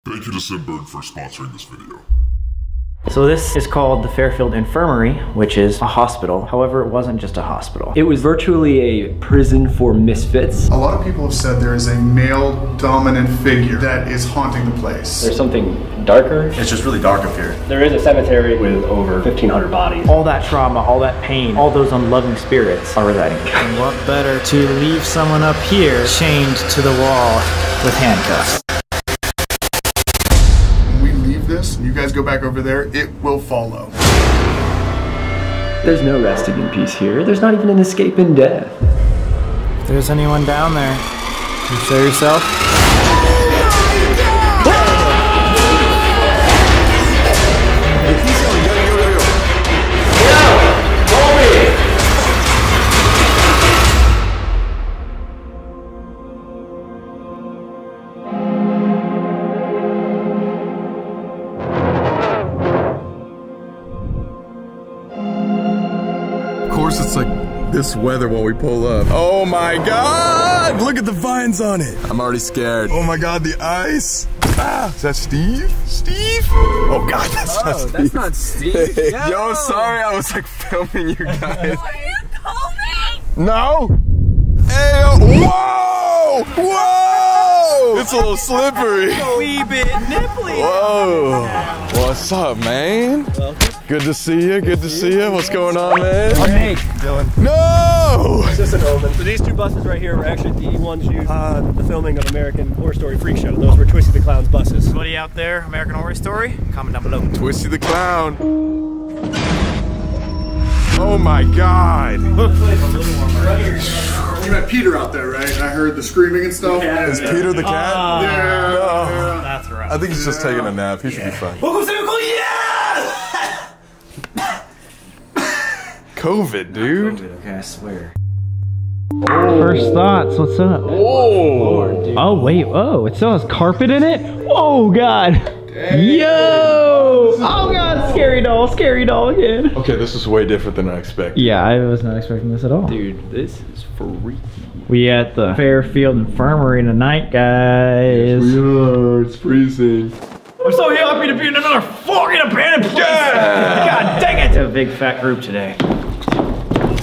Thank you to Scentbird for sponsoring this video. So this is called the Fairfield Infirmary, which is a hospital. However, it wasn't just a hospital. It was virtually a prison for misfits. A lot of people have said there is a male dominant figure that is haunting the place. There's something darker. It's just really dark up here. There is a cemetery with over 1,500 bodies. All that trauma, all that pain, all those unloving spirits are residing here. And what better to leave someone up here chained to the wall with handcuffs? And you guys go back over there, it will follow. There's no resting in peace here. There's not even an escape in death. If there's anyone down there, you show yourself. It's like this weather while we pull up. Oh my God! Look at the vines on it. I'm already scared. Oh my God, the ice. Ah, is that Steve? Steve? Oh God, that's not Steve. That's not Steve. Yo, sorry, I was like filming you guys. Are you Colby? No. Hey, whoa! Whoa! It's a little slippery. A wee bit nipply. Whoa. What's up, man? Welcome. Good to see you. Good to see you. What's going on, man? Hey, Dylan. No! It's just an omen. So these two buses right here were actually the ones used on the filming of American Horror Story Freak Show. Those were Twisty the Clown's buses. Anybody out there, American Horror Story? Comment down below. Twisty the Clown. Oh my God. You met Peter out there, right? I heard the screaming and stuff. Is Peter the cat? Yeah. No. That's right. I think he's just taking a nap. He should be fine. Welcome to COVID, dude. Okay, I swear. First thoughts, what's up? Oh. Oh, wait, oh, it still has carpet in it? Oh, God. Yo! Oh, God, scary doll again. Okay, this is way different than I expected. Yeah, I was not expecting this at all. Dude, this is freaky. We at the Fairfield Infirmary tonight, guys. We are. It's freezing. I'm so happy to be in another fucking abandoned place. Yeah! God dang it! It's a big fat group today.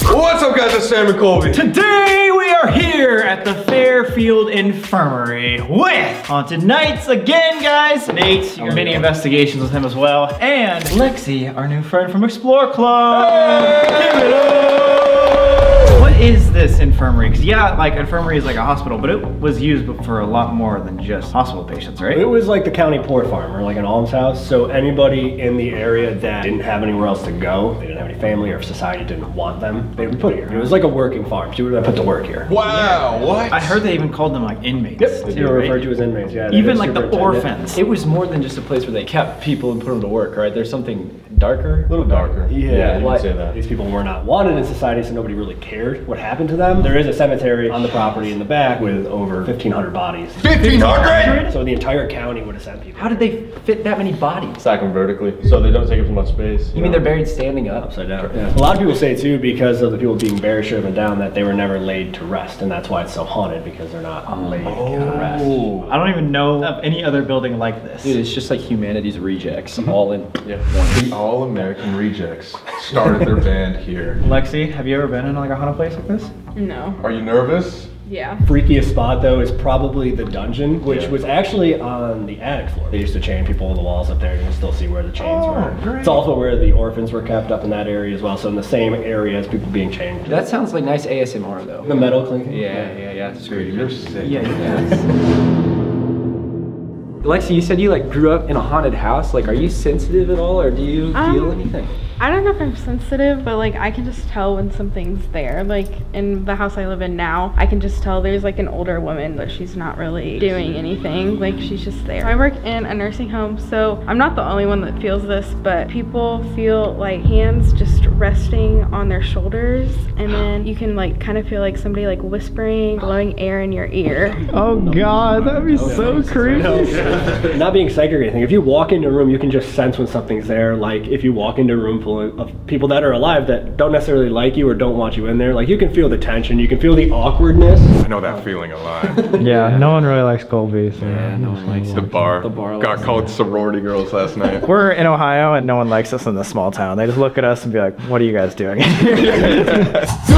What's up, guys? It's Sam and Colby. Today we are here at the Fairfield Infirmary with Haunted Nights again, guys. Nate, your mini investigations with him as well, and Lexi, our new friend from Explore Club. Hey! Give it up! What is this infirmary? Because yeah, like infirmary is like a hospital, but it was used for a lot more than just hospital patients, right? It was like the county poor farm, or like an almshouse. So anybody in the area that didn't have anywhere else to go, they didn't have any family, or if society didn't want them, they would put here. It was like a working farm. So you would have put to work here. Wow, what? I heard they even called them like inmates. Yep, too, they were right? referred to as inmates, yeah. Even like the orphans. It was more than just a place where they kept people and put them to work, right? There's something darker. A little darker. Yeah, you would say that. These people were not wanted in society, so nobody really cared what happened to them. There is a cemetery on the property in the back with over 1,500 bodies. 1,500? So the entire county would have sent people. How did they fit that many bodies? Stack them vertically, so they don't take up too much space. You mean they're buried standing up? Upside down. Yeah. A lot of people say too, because of the people being buried stripped down, that they were never laid to rest, and that's why it's so haunted, because they're not laid to rest. I don't even know of any other building like this. Dude, it's just like humanity's rejects, all in one. The All-American Rejects started their band here. Lexi, have you ever been in like a haunted place like this? No. Are you nervous? Yeah. Freakiest spot though is probably the dungeon, which was actually on the attic floor. They used to chain people to the walls up there. You can still see where the chains were. Great. It's also where the orphans were kept, up in that area as well. So in the same area as people being chained. That sounds like nice ASMR though. The metal clinking. Yeah. It's Dude, you're sick. Yeah. Lexi, you said you like grew up in a haunted house. Like, are you sensitive at all, or do you feel anything? I don't know if I'm sensitive, but like I can just tell when something's there. Like in the house I live in now, I can just tell there's like an older woman, but she's not really doing anything. Like she's just there. I work in a nursing home, so I'm not the only one that feels this, but people feel like hands just resting on their shoulders, and then you can like kind of feel like somebody like whispering, blowing air in your ear. Oh God, that'd be so creepy. Not being psychic or anything, if you walk into a room, you can just sense when something's there. Like if you walk into a room full of people that are alive that don't necessarily like you or don't want you in there. Like, you can feel the tension, you can feel the awkwardness. I know that feeling a lot. Yeah, no one really likes Colby. So Yeah, no one likes The bar. Got called sorority girls last night. We're in Ohio and no one likes us in this small town. They just look at us and be like, what are you guys doing?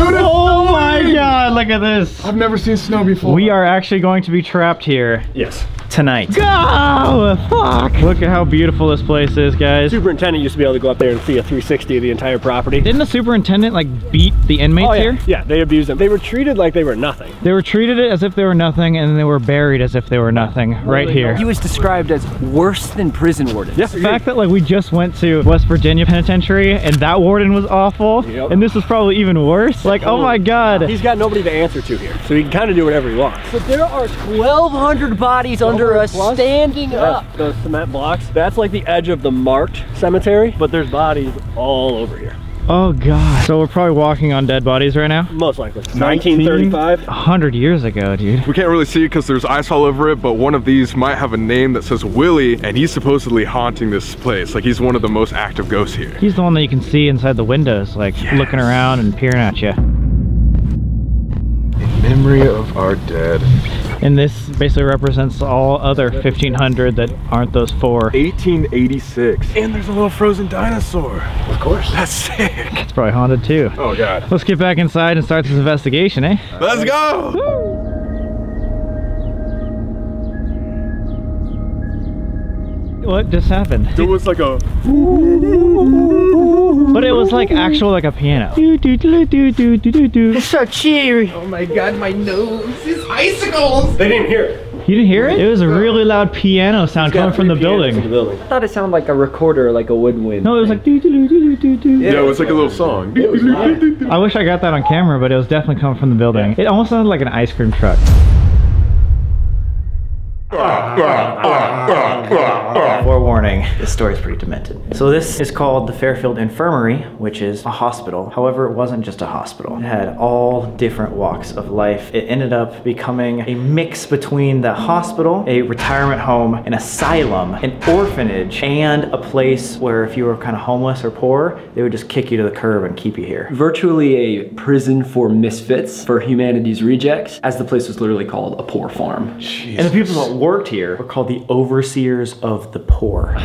Oh my God, look at this. I've never seen snow before. We are actually going to be trapped here. Yes. Tonight. Go! Fuck! Look at how beautiful this place is, guys. Superintendent used to be able to go up there and see a 360 of the entire property. Didn't the superintendent like beat the inmates here? Yeah, they abused them. They were treated like they were nothing. They were treated as if they were nothing, and they were buried as if they were nothing right here. He was described as worse than prison wardens. Yeah. The fact that like we just went to West Virginia Penitentiary and that warden was awful, and this was probably even worse. Like, oh my God. He's got nobody to answer to here, so he can kind of do whatever he wants. But there are 1,200 bodies under us standing up. Those cement blocks, that's like the edge of the marked cemetery, but there's bodies all over here. Oh God. So we're probably walking on dead bodies right now? Most likely. 1935. 100 years ago, dude. We can't really see it because there's ice all over it, but one of these might have a name that says Willie, and he's supposedly haunting this place. Like, he's one of the most active ghosts here. He's the one that you can see inside the windows, like looking around and peering at you. In memory of our dead. And this basically represents all other 1,500 that aren't those four. 1886. And there's a little frozen dinosaur. Of course. That's sick. It's probably haunted too. Oh God. Let's get back inside and start this investigation, eh? Let's go! What just happened? There was like a... But it was like actual, like a piano. It's so cheery. Oh my God, my nose is icicles. They didn't hear it. You didn't hear it? It was a really loud piano sound coming from the building. I thought it sounded like a recorder, like a woodwind. No, it was like do-do-do-do-do-do. Yeah, it was like a little song. I wish I got that on camera, but it was definitely coming from the building. It almost sounded like an ice cream truck. Forewarning, this story is pretty demented. So this is called the Fairfield Infirmary, which is a hospital. However, it wasn't just a hospital. It had all different walks of life. It ended up becoming a mix between the hospital, a retirement home, an asylum, an orphanage, and a place where if you were kind of homeless or poor, they would just kick you to the curb and keep you here. Virtually a prison for misfits, for humanity's rejects, as the place was literally called a poor farm. And the people that worked here were called the overseers of the poor.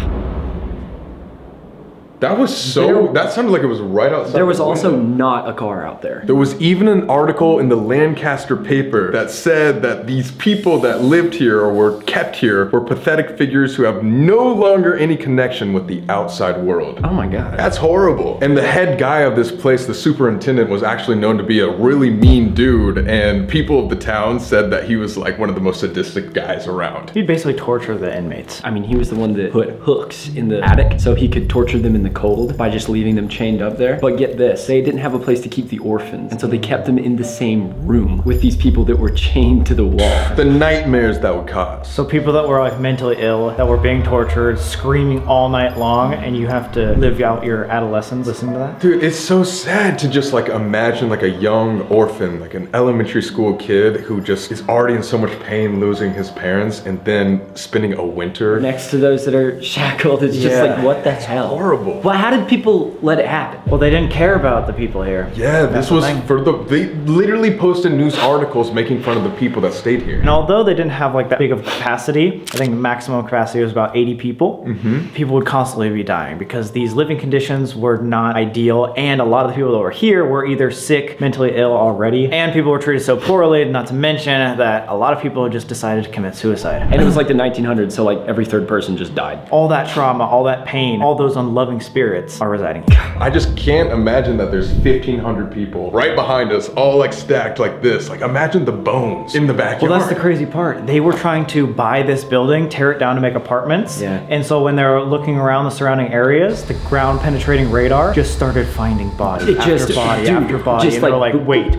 That was so, that sounded like it was right outside. There was the also window. not a car out there. There was even an article in the Lancaster paper that said that these people that lived here or were kept here were pathetic figures who have no longer any connection with the outside world. Oh my God. That's horrible. And the head guy of this place, the superintendent, was actually known to be a really mean dude, and people of the town said that he was like one of the most sadistic guys around. He'd basically torture the inmates. I mean, he was the one that put hooks in the attic so he could torture them in the cold by just leaving them chained up there. But get this, they didn't have a place to keep the orphans, and so they kept them in the same room with these people that were chained to the wall. The nightmares that would cause. So people that were like mentally ill, that were being tortured, screaming all night long, and you have to live out your adolescence listening to that? Dude, it's so sad to just like imagine like a young orphan, like an elementary school kid who just is already in so much pain losing his parents and then spending a winter. Next to those that are shackled, it's just like, what the hell? Horrible. Well, how did people let it happen? Well, they didn't care about the people here. Yeah, this was for they literally posted news articles making fun of the people that stayed here. And although they didn't have like that big of capacity, I think the maximum capacity was about 80 people. People would constantly be dying because these living conditions were not ideal, and a lot of the people that were here were either sick, mentally ill already, and people were treated so poorly, not to mention that a lot of people just decided to commit suicide. And it was like the 1900s, so like every third person just died. All that trauma, all that pain, all those unloving spirits are residing. I just can't imagine that there's 1,500 people right behind us, all like stacked like this. Like imagine the bones in the backyard. Well, that's the crazy part. They were trying to buy this building, tear it down to make apartments. Yeah. And so when they were looking around the surrounding areas, the ground penetrating radar just started finding body after body after body. Just and they were like, wait,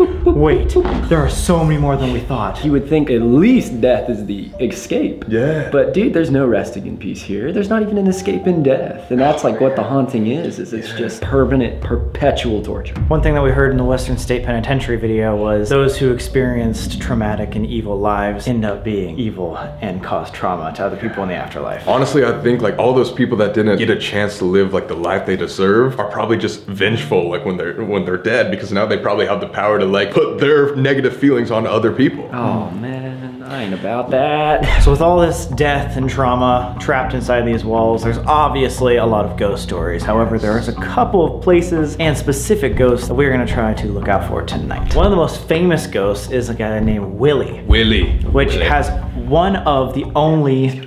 there are so many more than we thought. You would think at least death is the escape. Yeah. But dude, there's no resting in peace here. There's not even an escape in death. And that's like what the haunting is it's just permanent, perpetual torture. One thing that we heard in the Western State Penitentiary video was those who experienced traumatic and evil lives end up being evil and cause trauma to other people in the afterlife. Honestly, I think like all those people that didn't get a chance to live like the life they deserve are probably just vengeful like when they're dead, because now they probably have the power to like put their negative feelings on other people. Oh man, I ain't about that. So with all this death and trauma trapped inside these walls, there's obviously a lot of ghost stories. However, there's a couple of places and specific ghosts that we're gonna try to look out for tonight. One of the most famous ghosts is a guy named Willie. Which has one of the only... Do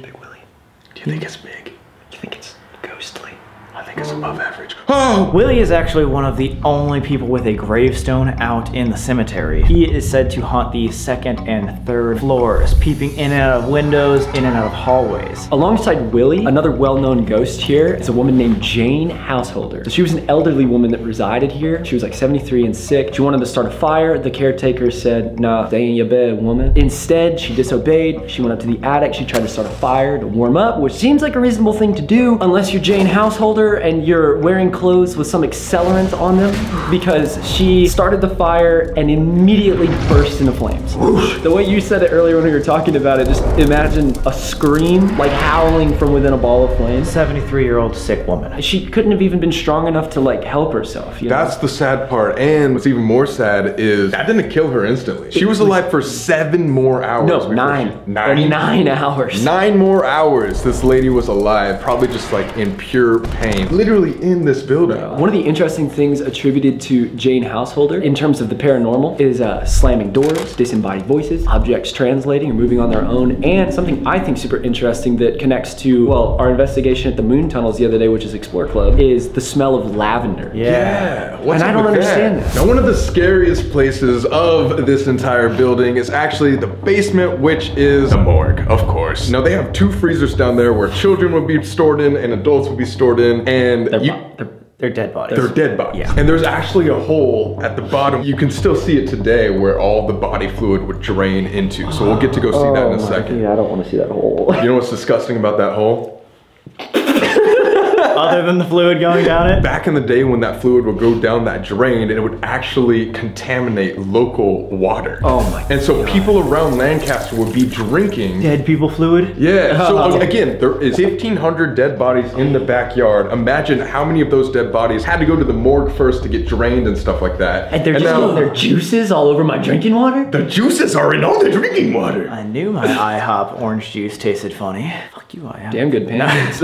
you think it's big? Do you think it's ghostly? I think it's above average. Oh! Willie is actually one of the only people with a gravestone out in the cemetery. He is said to haunt the 2nd and 3rd floors, peeping in and out of windows, in and out of hallways. Alongside Willie, another well-known ghost here is a woman named Jane Householder. So she was an elderly woman that resided here. She was like 73 and sick. She wanted to start a fire. The caretaker said, nah, stay in your bed, woman. Instead, she disobeyed. She went up to the attic. She tried to start a fire to warm up, which seems like a reasonable thing to do unless you're Jane Householder and you're wearing clothes with some accelerant on them, because she started the fire and immediately burst into flames. The way you said it earlier when we were talking about it, just imagine a scream like howling from within a ball of flames. 73-year-old sick woman. She couldn't have even been strong enough to like help herself. You know? That's the sad part, and what's even more sad is that didn't kill her instantly. She was alive for 7 more hours. No, 9. 9 hours. 9 more hours this lady was alive, probably just like in pure pain. Literally in this building. One of the interesting things attributed to Jane Householder in terms of the paranormal is slamming doors, disembodied voices, objects translating or moving on their own, and something I think super interesting that connects to, well, our investigation at the moon tunnels the other day, which is Explore Club, is the smell of lavender. Yeah. And I don't understand this. Now, one of the scariest places of this entire building is actually the basement, which is the morgue, of course. Now, they have 2 freezers down there where children would be stored in and adults would be stored in, and they're dead bodies. They're dead bodies. Yeah. And there's actually a hole at the bottom. You can still see it today where all the body fluid would drain into. So we'll get to go see that in a second. Yeah, I don't want to see that hole. You know what's disgusting about that hole? Other than the fluid going down it? Back in the day when that fluid would go down that drain, and it would actually contaminate local water. Oh my And so people around Lancaster would be drinking Dead people fluid? Yeah, so again, there is 1,500 dead bodies in the backyard. Imagine how many of those dead bodies had to go to the morgue first to get drained and stuff like that. And they're just getting their juices all over my drinking water? The juices are in all the drinking water. I knew my IHOP orange juice tasted funny. Fuck you, IHOP. Damn good pancakes.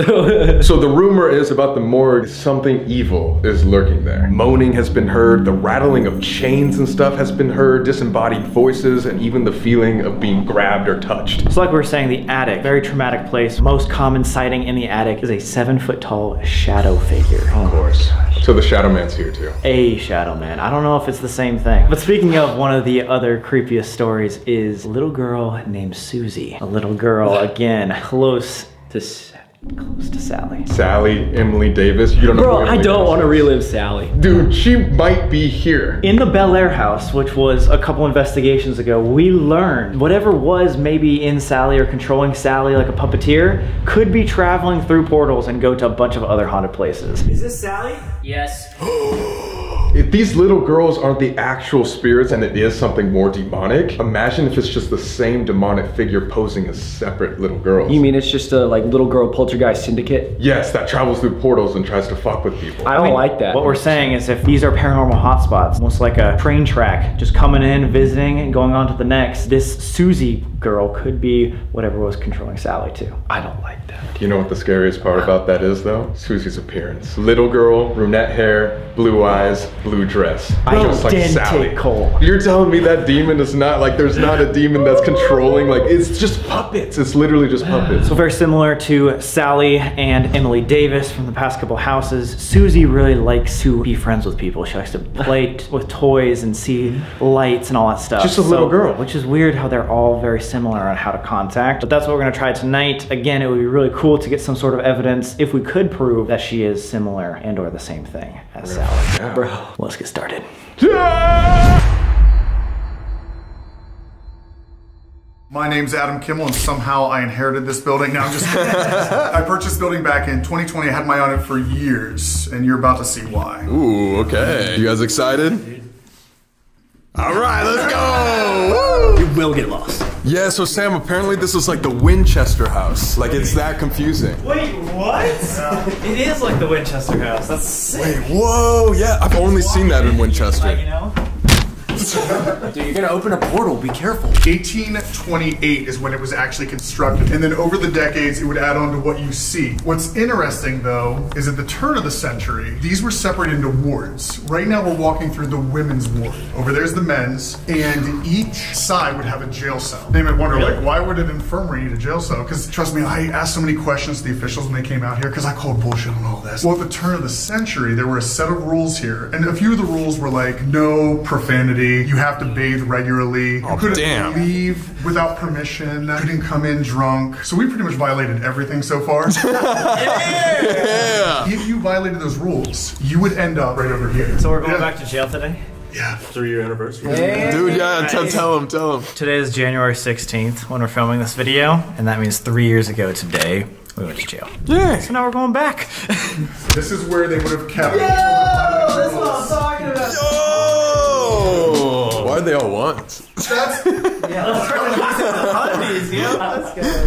So the rumor is about the morgue, something evil is lurking there. Moaning has been heard, the rattling of chains and stuff has been heard, disembodied voices, and even the feeling of being grabbed or touched. So like we were saying, the attic, very traumatic place. Most common sighting in the attic is a 7-foot-tall shadow figure. Of course. So the Shadow Man's here too. A shadow man. I don't know if it's the same thing. But speaking of, one of the other creepiest stories is a little girl named Susie. A little girl, again, close to Sally. Sally, Emily Davis. You don't know. Bro, I don't want to relive Sally. Dude, she might be here. In the Bel Air house, which was a couple investigations ago, we learned whatever was maybe in Sally or controlling Sally like a puppeteer could be traveling through portals and go to a bunch of other haunted places. Is this Sally? Yes. If these little girls aren't the actual spirits and it is something more demonic, imagine if it's just the same demonic figure posing as separate little girls. You mean it's just a like little girl poltergeist syndicate? Yes, that travels through portals and tries to fuck with people. I don't like that. What we're saying is if these are paranormal hotspots, almost like a train track, just coming in, visiting, and going on to the next, this Susie girl could be whatever was controlling Sally too. I don't like that. You know what the scariest part about that is though? Susie's appearance. Little girl, brunette hair, blue eyes, blue dress. Just like Sally. You're telling me that demon is not like, there's not a demon that's controlling, like it's just puppets. It's literally just puppets. So very similar to Sally and Emily Davis from the past couple houses, Susie really likes to be friends with people. She likes to play with toys and see lights and all that stuff. Just a little girl. Which is weird how they're all very similar on how to contact. But that's what we're gonna try tonight. Again, it would be really cool to get some sort of evidence if we could prove that she is similar and or the same thing as Sally. Yeah. Bro, let's get started. My name's Adam Kimmel, and somehow I inherited this building. Now I'm just I purchased this building back in 2020. I had my eye on it for years, and you're about to see why. Ooh, okay. You guys excited? All right, let's go! You will get lost. Yeah, so Sam, apparently this is like the Winchester house. Like, it's that confusing. Wait, what? It is like the Winchester house. That's sick. Wait, whoa, yeah, I've only seen that in Winchester. Like, you know? Dude, you're gonna open a portal, be careful. 1828 is when it was actually constructed, and then over the decades it would add on to what you see. What's interesting though is at the turn of the century, these were separated into wards. Right now we're walking through the women's ward. Over there's the men's, and each side would have a jail cell. They might wonder, like, why would an infirmary need a jail cell? Because trust me, I asked so many questions to the officials when they came out here because I called bullshit on all this. Well, at the turn of the century, there were a set of rules here, and a few of the rules were like no profanity. You have to bathe regularly. You couldn't leave without permission. You couldn't come in drunk. So we pretty much violated everything so far. Yeah. If you violated those rules, you would end up right over here. So we're going back to jail today? Yeah. 3-year anniversary. Dude, yeah, tell him. Today is January 16th when we're filming this video, and that means 3 years ago today, we went to jail. Yeah. So now we're going back. This is where they would have kept. That's what I'm talking about. Why'd they all want? The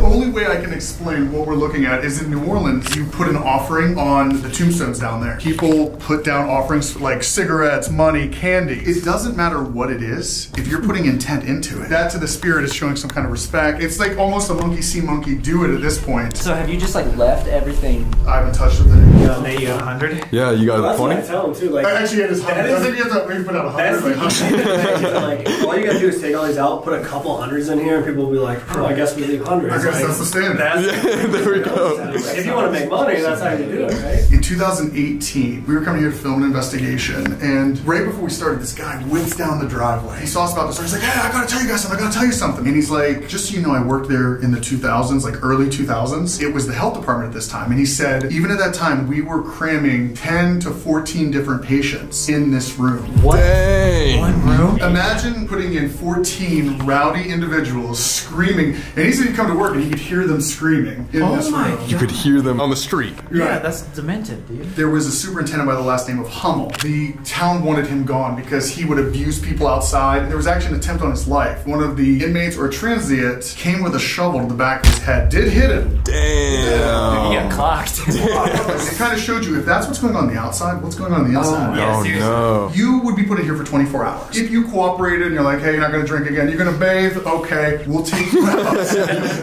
only way I can explain what we're looking at is in New Orleans, you put an offering on the tombstones down there. People put down offerings for like cigarettes, money, candy. It doesn't matter what it is, if you're putting intent into it. That to the spirit is showing some kind of respect. It's like almost a monkey see monkey do it at this point. So have you just like left everything? I haven't touched a thing. You got 100? Yeah, you got a 20? That's what I tell him too. Like, Actually, it is 100. I think you have to maybe put out 100. like, all you gotta do is take all these out, put a couple hundreds in here, and people will be like, oh, I guess we leave hundreds. I guess that's the standard. Yeah, there we go. If you want to make money, that's how you do it, right? In 2018, we were coming here to film an investigation, and right before we started, this guy whips down the driveway. He saw us about to start. He's like, hey, I gotta tell you guys something, I gotta tell you something. And he's like, just so you know, I worked there in the 2000s, like early 2000s. It was the health department at this time. And he said, even at that time, we were cramming 10 to 14 different patients in this room. What? Dang. One room? Imagine putting in 14 rowdy individuals screaming, and he said he'd come to work and he could hear them screaming in this room. You could hear them on the street. Yeah, that's demented, dude. There was a superintendent by the last name of Hummel. The town wanted him gone because he would abuse people outside. There was actually an attempt on his life. One of the inmates or transient came with a shovel to the back of his head, did hit him. Damn. You got clocked. It kind of showed you if that's what's going on the outside, what's going on the inside. Yeah, Oh seriously. no. You would be put in here for 24 hours. If you cooperated and you're like, hey, you're not going to drink again, you're going to bathe, okay, we'll take you out.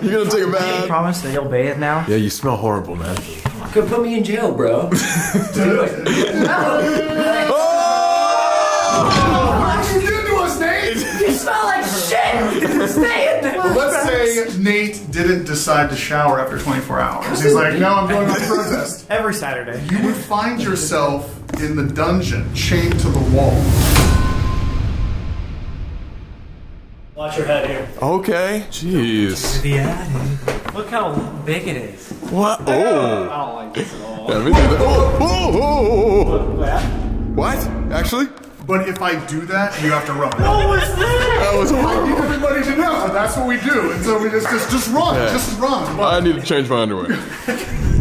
You're gonna take a bath? Promise that you'll bathe now? Yeah, you smell horrible, man. Could put me in jail, bro. What you did to us, Nate? You smell like shit. Stay in there. Let's say Nate didn't decide to shower after 24 hours. He's like, no, I'm going on protest. Every Saturday. You would find yourself in the dungeon, chained to the wall. Watch your head here. Okay. Jeez. The attic. Look how big it is. What? Oh. I don't like this at all. Yeah, me neither. What? Actually? But if I do that, you have to run. What was that? That was I need horrible. everybody to know that's what we do. And so we just run. Yeah. Just run. I need to change my underwear.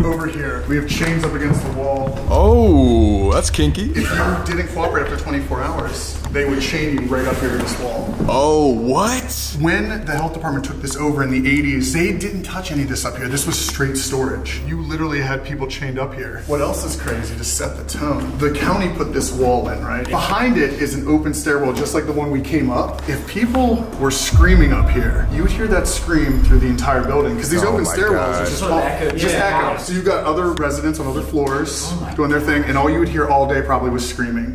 Over here, we have chains up against the wall. Oh, that's kinky. If you didn't cooperate after 24 hours, they would chain you right up here to this wall. Oh, what? When the health department took this over in the 80s, they didn't touch any of this up here. This was straight storage. You literally had people chained up here. What else is crazy to set the tone? The county put this wall in, right? Behind it is an open stairwell, just like the one we came up. If people were screaming up here, you would hear that scream through the entire building because these open my stairwells God. are just echo. So you've got other residents on other floors doing their thing, and all you would hear all day probably was screaming.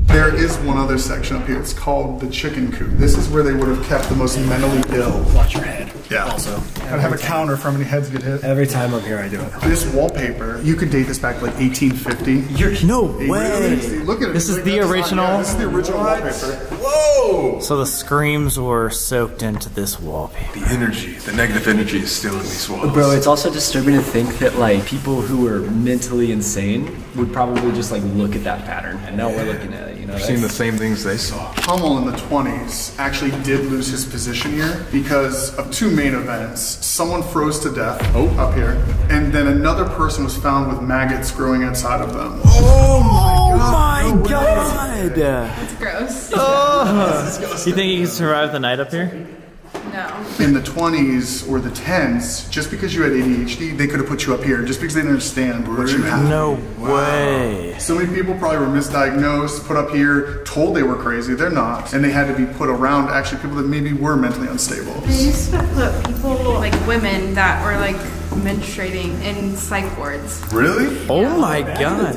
There is one other section up here. It's called the Chicken Coop. This is where they would have kept the most mentally ill. Watch your head. Yeah. Also. I'd have a counter for how many heads get hit. Every time I'm here, I do it. This wallpaper, you could date this back to like 1850. No way. Look at it. This is the that's not- original? yeah, this is the original wallpaper. Whoa! So the screams were soaked into this wallpaper. The energy, the negative energy is still in these walls. Bro, it's also disturbing to think that like people who are mentally insane would probably just like look at that pattern, and now we're looking at it, you know? We've seen the same things they saw. Kimmel in the 20s actually did lose his position here because of two main events. Someone froze to death up here, and then another person was found with maggots growing inside of them. Oh my god! That's gross. You think you can survive the night up here? No. In the 20s or the 10s, just because you had ADHD, they could have put you up here just because they didn't understand what you had. No way. So many people probably were misdiagnosed, put up here, told they were crazy. They're not. And they had to be put around actually people that maybe were mentally unstable. They used to put people, like women that were like menstruating in psych wards. Really? Oh my god.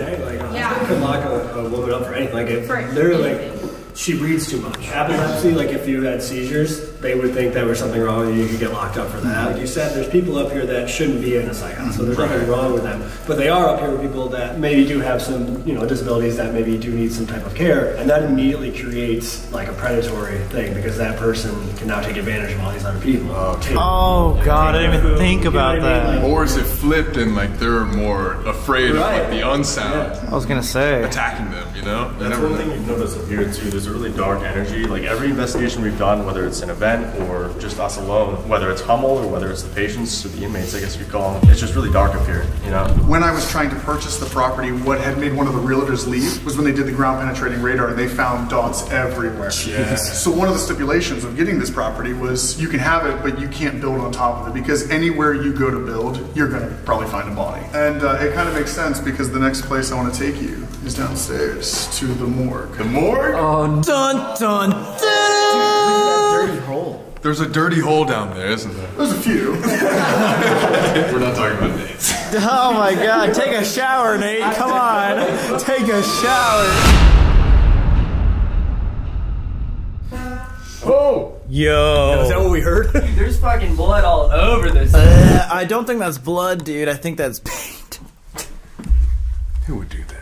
Yeah. Could lock a woman up for anything. Like if For they're anything. like, she breathes too much. Epilepsy, like if you had seizures, they would think there was something wrong with you. You could get locked up for that. Like you said, there's people up here that shouldn't be in a psych house, so there's nothing wrong with them. But they are up here with people that maybe do have some, you know, disabilities that maybe do need some type of care, and that immediately creates like a predatory thing because that person can now take advantage of all these other people. Oh god, I didn't even think about that. Or is it flipped and like they're more afraid of like the unsound I was gonna say. attacking them, you know? You That's never one know. thing we've noticed up here too. There's a really dark energy. Like every investigation we've done, whether it's an event or just us alone, whether it's Kimmel or whether it's the patients or the inmates, I guess you could call them, it's just really dark up here, you know? When I was trying to purchase the property, what had made one of the realtors leave was when they did the ground penetrating radar and they found dots everywhere. So one of the stipulations of getting this property was you can have it, but you can't build on top of it because anywhere you go to build, you're gonna probably find a body. And it kind of makes sense because the next place I want to take you is downstairs to the morgue. The morgue? Dun dun dun! Dirty hole. There's a dirty hole down there, isn't there? There's a few. We're not talking about names. Oh my god, take a shower, Nate. Come on. Take a shower. Oh! Yo. Is that what we heard? There's fucking blood all over this. I don't think that's blood, dude. I think that's paint. Who would do that?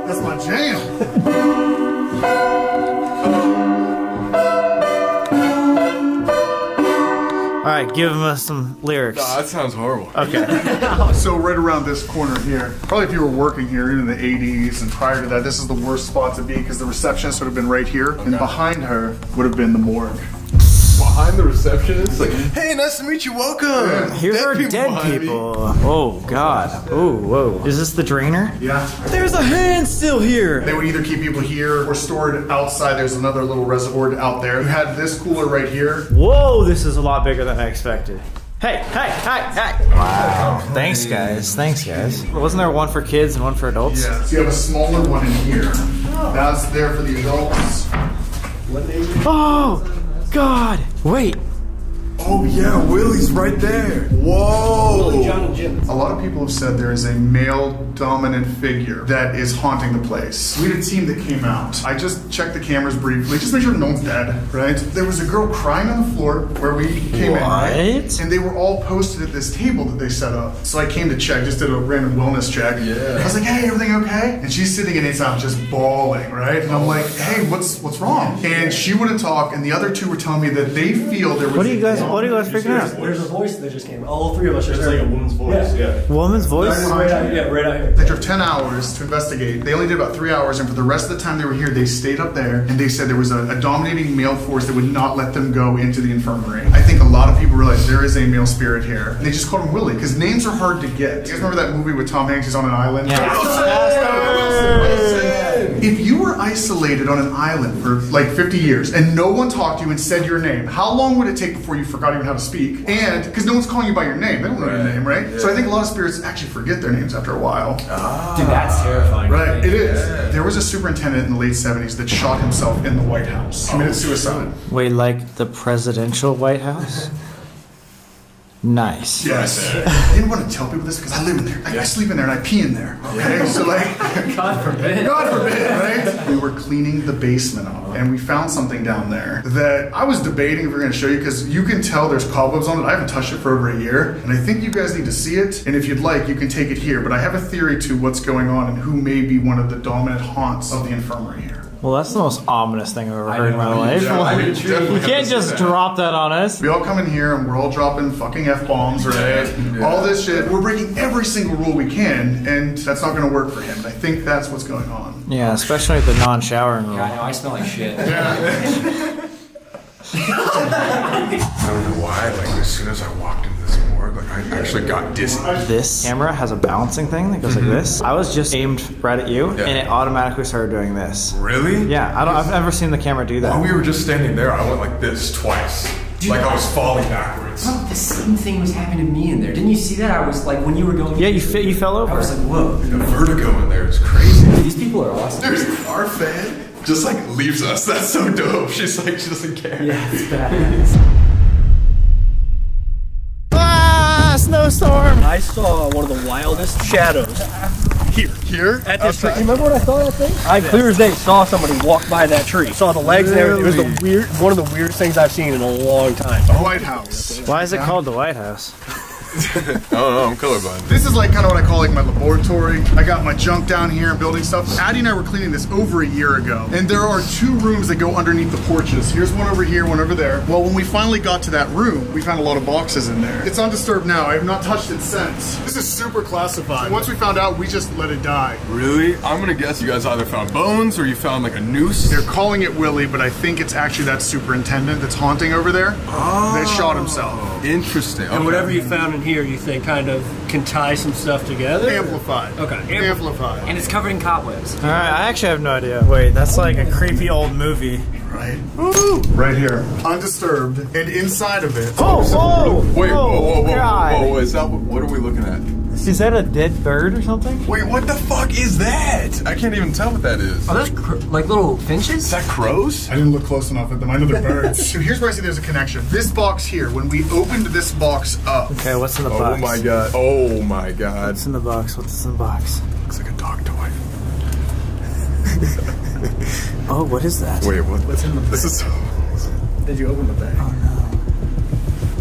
That's my jam. Alright, give him some lyrics. That sounds horrible. Okay. So right around this corner here, probably if you were working here in the 80s and prior to that, this is the worst spot to be because the receptionist would have been right here and behind her would have been the morgue. Behind the receptionist? Like, hey, nice to meet you, welcome! Here's our dead behind me. people. Oh god. Oh, whoa. Is this the drainer? Yeah. There's a hand still here. They would either keep people here or stored outside. There's another little reservoir out there. You had this cooler right here. Whoa, this is a lot bigger than I expected. Hey, hey, hey, hey. Wow. Thanks, guys. Thanks, guys. Wasn't there one for kids and one for adults? Yeah. So you have a smaller one in here. That's there for the adults. Oh, God. Wait. Oh yeah, Willie's right there. Whoa! John and Jim. A lot of people have said there is a male dominant figure that is haunting the place. We had a team that came out. I just checked the cameras briefly, just make sure no one's dead, right? There was a girl crying on the floor where we came in, right? And they were all posted at this table that they set up. So I came to check, just did a random wellness check. Yeah. I was like, hey, everything okay? And she's sitting in it out just bawling, right? And I'm like, hey, what's wrong? And she wouldn't talk, and the other two were telling me that they feel there was What are you guys figuring out? There's a voice that just came. All three of us just It's like a woman's voice, yeah. Woman's voice? right out here. They drove 10 hours to investigate. They only did about 3 hours, and for the rest of the time they were here, they stayed up there, and they said there was a dominating male force that would not let them go into the infirmary. I think a lot of people realize there is a male spirit here. And they just called him Willie, because names are hard to get. You guys remember that movie with Tom Hanks? He's on an island? If you were isolated on an island for like 50 years and no one talked to you and said your name, how long would it take before you forgot even how to speak? And because no one's calling you by your name, they don't know your name, right? Yeah. So I think a lot of spirits actually forget their names after a while. Dude, that's terrifying. Right, it is. Yeah. There was a superintendent in the late 70s that shot himself in the White House. Committed suicide. Wait, like the presidential White House? Nice. Yes. I didn't want to tell people this because I live in there. I sleep in there and I pee in there. Okay, so like, God forbid. God forbid, right? We were cleaning the basement up and we found something down there that I was debating if we were going to show you because you can tell there's cobwebs on it. I haven't touched it for over a year and I think you guys need to see it. And if you'd like, you can take it here. But I have a theory to what's going on and who may be one of the dominant haunts of the infirmary here. Well, that's the most ominous thing I've ever heard in my life. You can't just drop that on us. We all come in here and we're all dropping fucking F-bombs, right? Yeah. All this shit. We're breaking every single rule we can, and that's not gonna work for him. I think that's what's going on. Yeah, especially with the non-showering rule. Yeah, I know, I smell like shit. Yeah. I don't know why, like as soon as I walked into this morgue, like I actually got dizzy. This camera has a balancing thing that goes like this. I was just aimed right at you, and it automatically started doing this. Really? Yeah, I've never seen the camera do that. While we were just standing there, I went like this twice. Dude, like I was falling backwards. Bro, the same thing was happening to me in there. Didn't you see that? I was like, when you were going. Yeah, you fell over. I was like, whoa. The vertigo in there is crazy. These people are awesome. There's our fan just like leaves us. That's so dope. She's like, she doesn't care. Yeah, it's badass. Ah, snowstorm! I saw one of the wildest shadows here at this tree. You remember when I saw that thing? I clear as day saw somebody walk by that tree. Saw the legs and everything. It was one of the weirdest things I've seen in a long time. The White House. Why is it called the White House? I don't know, I'm colorblind. This is like kind of what I call like my laboratory. I got my junk down here and building stuff. Addie and I were cleaning this over a year ago. And there are 2 rooms that go underneath the porches. Here's one over here, one over there. Well, when we finally got to that room, we found a lot of boxes in there. It's undisturbed now. I have not touched it since. This is super classified. Once we found out, we just let it die. Really? I'm gonna guess you guys either found bones or you found like a noose. They're calling it Willie, but I think it's actually that superintendent that's haunting over there. Oh. That shot himself. Interesting. And whatever you found in here, you think kind of can tie some stuff together? Amplified. Okay. Amplified. And it's covered in cobwebs. All right, I actually have no idea. Wait, that's like a creepy old movie. Right. Woo! Right here. Undisturbed. And inside of it. Oh, Wait, whoa, God. is that, what are we looking at? Is that a dead bird or something? Wait, what the fuck is that? I can't even tell what that is. Are those like little finches? Is that crows? I didn't look close enough at them. I know they're birds. So here's where I see there's a connection. This box here, when we opened this box up. Okay, what's in the box? Oh my god. Oh my god. What's in the box? What's in the box? Looks like a dog toy. Oh, what is that? Wait, what? What's in the bag? This is so... Did you open the bag? Oh no.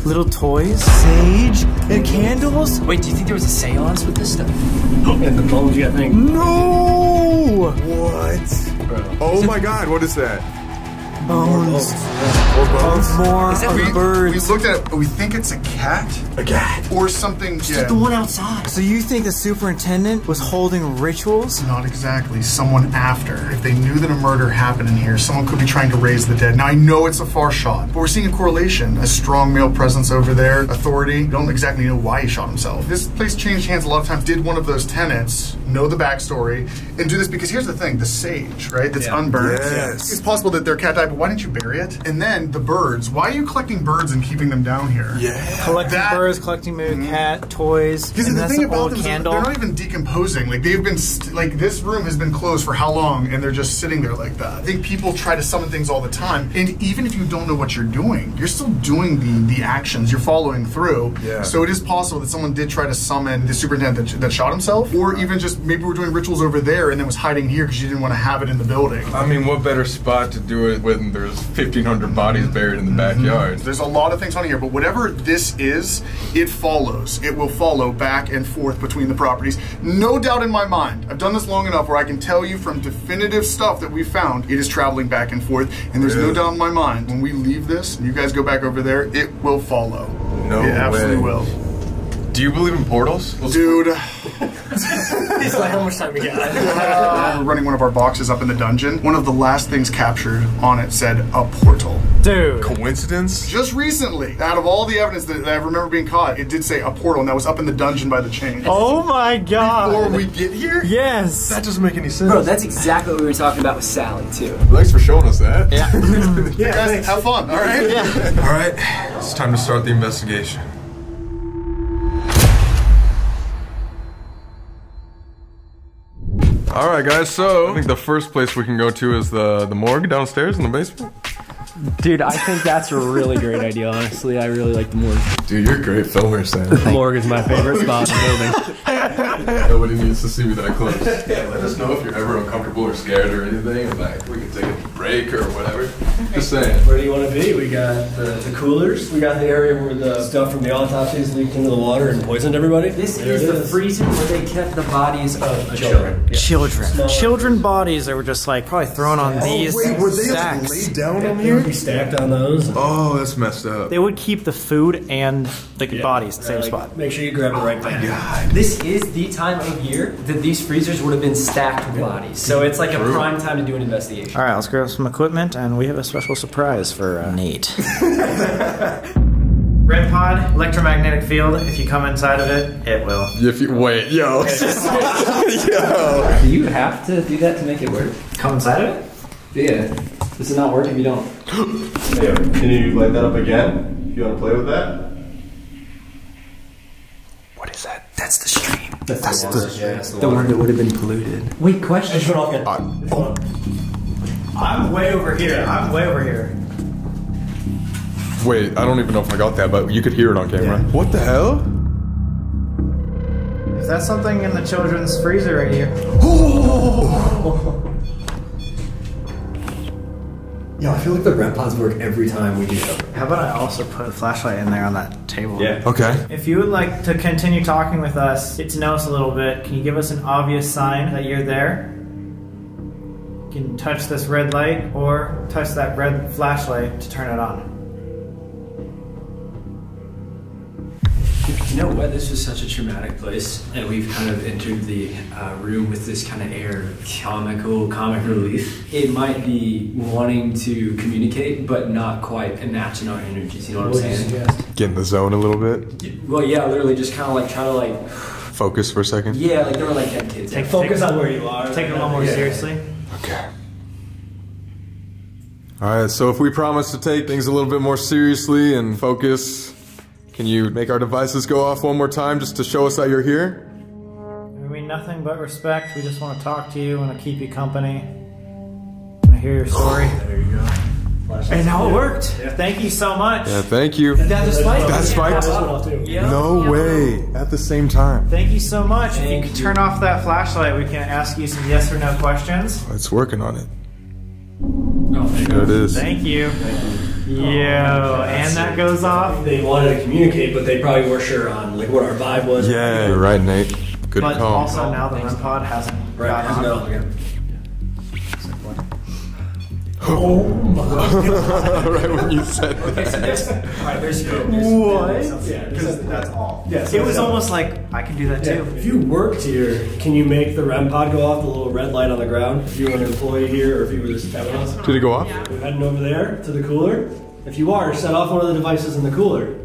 Little toys? Sage? And candles? Wait, do you think there was a seance with this stuff? And the bones you got think. No! What? Oh my god, what is that? Bones. More bones? More birds. We looked at it, but we think it's a cat. A cat? Or something. Yeah. The one outside. So you think the superintendent was holding rituals? Not exactly. Someone after. If they knew that a murder happened in here, someone could be trying to raise the dead. Now I know it's a far shot, but we're seeing a correlation. A strong male presence over there, authority. Don't exactly know why he shot himself. This place changed hands a lot of times. Did one of those tenants know the backstory and do this? Because here's the thing, the sage, right? That's unburned. Yes. It's possible that their cat died, but why didn't you bury it? And then the birds. Why are you collecting birds and keeping them down here? Yeah. Collecting birds, collecting maybe cat, toys, because and the that's thing an about old them is candle. they're not even decomposing. Like they've been, like this room has been closed for how long, and they're just sitting there like that. I think people try to summon things all the time, and even if you don't know what you're doing, you're still doing the actions. You're following through. Yeah. So it is possible that someone did try to summon the superintendent that shot himself, or even just maybe we're doing rituals over there and then was hiding here because you didn't want to have it in the building. I mean, what better spot to do it when there's 1,500 bodies buried in the backyard? There's a lot of things on here, but whatever this is, it follows. It will follow back and forth between the properties. No doubt in my mind. I've done this long enough where I can tell you from definitive stuff that we found, it is traveling back and forth. And there's no doubt in my mind, when we leave this, and you guys go back over there, it will follow. No It absolutely way. will. Do you believe in portals? Dude. It's like how much time we got. We're running one of our boxes up in the dungeon. One of the last things captured on it said, a portal. Dude. Coincidence? Just recently, out of all the evidence that I remember being caught, it did say a portal, and that was up in the dungeon by the chain. Oh my god. Before we get here? Yes. That doesn't make any sense. Bro, that's exactly what we were talking about with Sally, too. Thanks for showing us that. Yeah. Yeah, guys, have fun, all right? Yeah. All right, it's time to start the investigation. All right, guys, so I think the first place we can go to is the morgue downstairs in the basement. Dude, I think that's a really great idea, honestly. I really like the morgue. Dude, you're a great filmer, Sam. The morgue is my favorite spot in the building. Nobody needs to see me that close. Yeah, let us know if you're ever uncomfortable or scared or anything, and like we can take a break or whatever. Just saying. Where do you want to be? We got the coolers. We got the area where the stuff from the autopsies leaked into the water and poisoned everybody. This is the freezer where they kept the bodies of children. Children bodies that were just like probably thrown on these were they stacks. laid down on They here? would be stacked on those. Oh, that's messed up. They would keep the food and the bodies in the same Like, spot. Make sure you grab the right thing. This is the time of year that these freezers would have been stacked with bodies. So it's like a prime time to do an investigation. All right, let's grab some equipment, and we have a special surprise for Nate. Red pod, electromagnetic field. If you come inside of it, it will. If you wait, yo. Yo. Do you have to do that to make it work? Come inside of it? Yeah. Does it not work if you don't? Yeah, can you light that up again if you want to play with that? What is that? That's the stream. That's The one that would have been polluted. Wait, question. I'm way over here. I'm way over here. Wait, I don't even know if I got that, but you could hear it on camera. Yeah. What the hell? Is that something in the children's freezer right here? Yo, I feel like the REM pods work every time we do it. How about I also put a flashlight in there on that table? Yeah. Okay. If you would like to continue talking with us, get to know us a little bit, can you give us an obvious sign that you're there? You can touch this red light or touch that red flashlight to turn it on. You know what? This was such a traumatic place, and we've kind of entered the room with this kind of air of comic relief. It might be wanting to communicate, but not quite matching our energies. You know what I'm saying? Get in the zone a little bit. Well, yeah, literally just kind of like try to like. Focus for a second. Yeah, like they were like dead kids. Focus on where you are. Take it a little more seriously. Okay. Alright, so if we promise to take things a little bit more seriously and focus, can you make our devices go off one more time just to show us that you're here? I mean, nothing but respect. We just want to talk to you, want to keep you company, want to hear your story. There you go. And now it worked. Yeah. Thank you so much. Yeah, thank you. That's a spike. That spiked? No way. At the same time. Thank you so much. If you can turn off that flashlight, we can ask you some yes or no questions. It's working on it. Oh, There it is. Thank you. Yo, and that goes off. They wanted to communicate, but they probably were sure on like what our vibe was. Yeah, right, Nate. Good But call. also now the REM pod hasn't Right. got No. on. Yeah. Right when you said that. Alright, there's What? Yeah, because that's all. Yeah, It was almost like, I can do that too. If you worked here, can you make the REM pod go off, the little red light on the ground? If you were an employee here or if you were just having us? Did it go off? We're heading over there to the cooler. If you are, set off one of the devices in the cooler.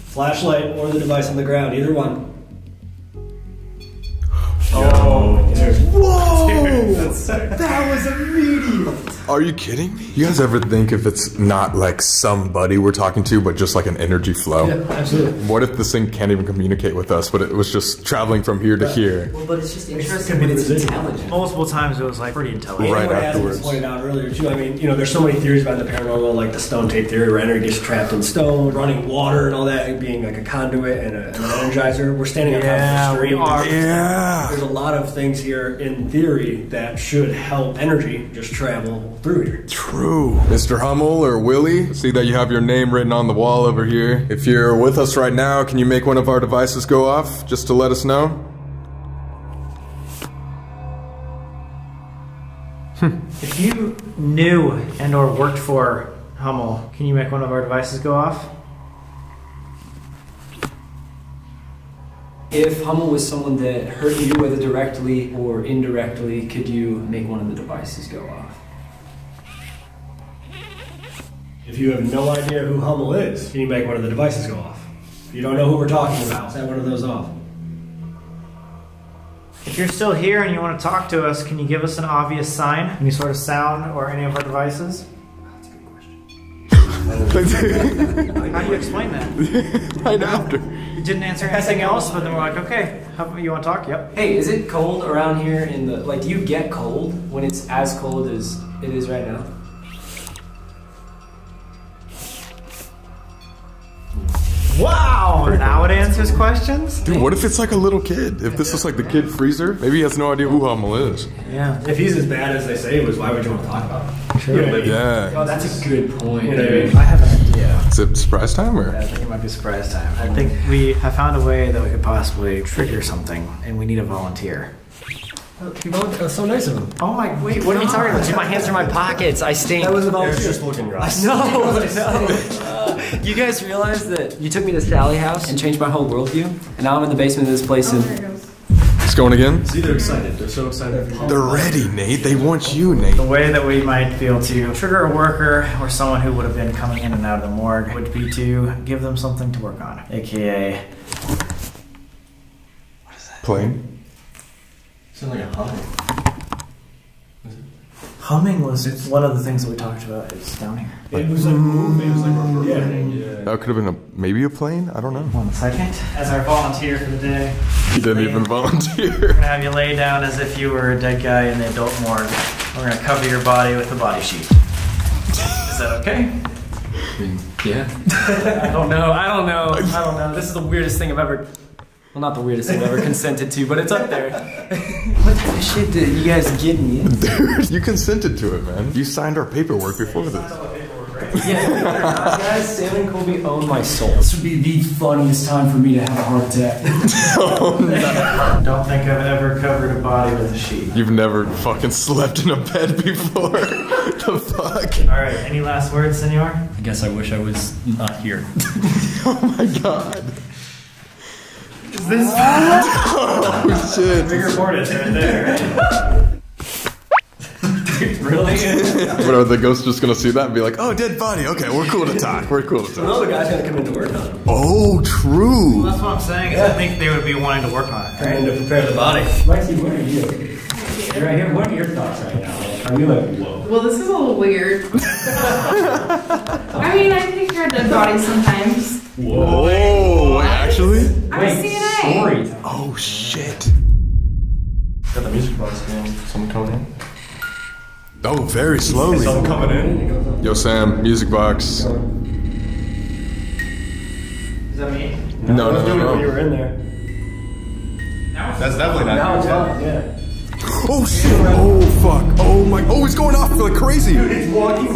Flashlight or the device on the ground, either one. Oh, dude. Whoa! That was immediate. Are you kidding me? You guys ever think if it's not like somebody we're talking to, but just like an energy flow? Yeah, absolutely. What if this thing can't even communicate with us, but it was just traveling from here to here? Well, but it's just interesting when it's intelligent. Multiple times it was like pretty intelligent. Right What afterwards. Adam pointed out earlier too. I mean, you know, there's so many theories about the paranormal, like the stone tape theory, where energy gets trapped in stone, running water, and all that, being like a conduit and an energizer. We're standing on top of the stream. Yeah. There's a lot of things here in theory that should help energy just travel through here. True. Mr. Hummel or Willie, see that you have your name written on the wall over here. If you're with us right now, can you make one of our devices go off just to let us know? If you knew and or worked for Hummel, can you make one of our devices go off? If Hummel was someone that hurt you, whether directly or indirectly, could you make one of the devices go off? If you have no idea who Hummel is, can you make one of the devices go off? If you don't know who we're talking about, set one of those off. If you're still here and you want to talk to us, can you give us an obvious sign? Any sort of sound or any of our devices? That's a good question. How do you explain that? Right after. You didn't answer anything else, but then we're like, okay, you want to talk? Yep. Hey, is it cold around here in the, like, do you get cold when it's as cold as it is right now? Wow, now it answers questions? Dude, what if it's like a little kid? If this is like the kid freezer, maybe he has no idea who Hummel is. Yeah. If he's as bad as they say he was, why would you want to talk about him? True. Yeah. Oh, that's a good point. You know what I mean? I have an idea. Is it surprise time or? I think it might be surprise time. I think we have found a way that we could possibly trigger something, and we need a volunteer. That's so nice of him. Oh my, Wait, what are you talking about? Dude, my hands are in my pockets. I stink. That was a There's volunteer. just look in your eyes. No. You guys realize that you took me to Sally House and changed my whole worldview? And now I'm in the basement of this place and... It's going again? See, they're excited. They're so excited. They're ready, Nate. They want you, Nate. The way that we might be able to trigger a worker or someone who would have been coming in and out of the morgue would be to give them something to work on, aka... What is that? Plane? Sounds like a humming. Humming was one of the things that we talked about. It's down here. It was like moving. It was like reverberating. That could have been maybe a plane? I don't know. 1 second. As our volunteer for the day, He didn't even volunteer. we're gonna have you lay down as if you were a dead guy in the adult morgue. We're gonna cover your body with the body sheet. Is that okay? Yeah. I don't know. This is the weirdest thing I've ever... Well, not the weirdest thing I've ever consented to, but it's up there. What type of shit did you guys get me in? Dude, you consented to it, man. You signed our paperwork before this. Yeah, guys, Sam and Colby own my soul. This would be the funniest time for me to have a heart attack. Don't think I've ever covered a body with a sheet. You've never fucking slept in a bed before. The fuck? Alright, any last words, senor? I guess I wish I was not here. Oh my god. Is this... Oh shit. Bigger portage right there. Really? What are the ghosts just gonna see that and be like, oh, dead body, okay, we're cool to talk, we're cool to talk. Another guy's gonna come in to work on him. Oh, true. That's what I'm saying, is I think they would be wanting to work on it. Trying to prepare the body. Lexi, what are you? You're right here. What are your thoughts right now? Are you like, whoa? Well, this is a little weird. I mean, I take care of dead bodies sometimes. Whoa, wait, actually? I'm a CNA. Story. Oh shit. Got the music box going. Someone coming in? Oh, very slowly. Someone coming in? Yo, Sam, music box. Is that me? No. You were in there. That's definitely not Now you. it's fine, yeah. Oh shit! Oh fuck! Oh my! Oh, it's going off like crazy. Dude, it's walking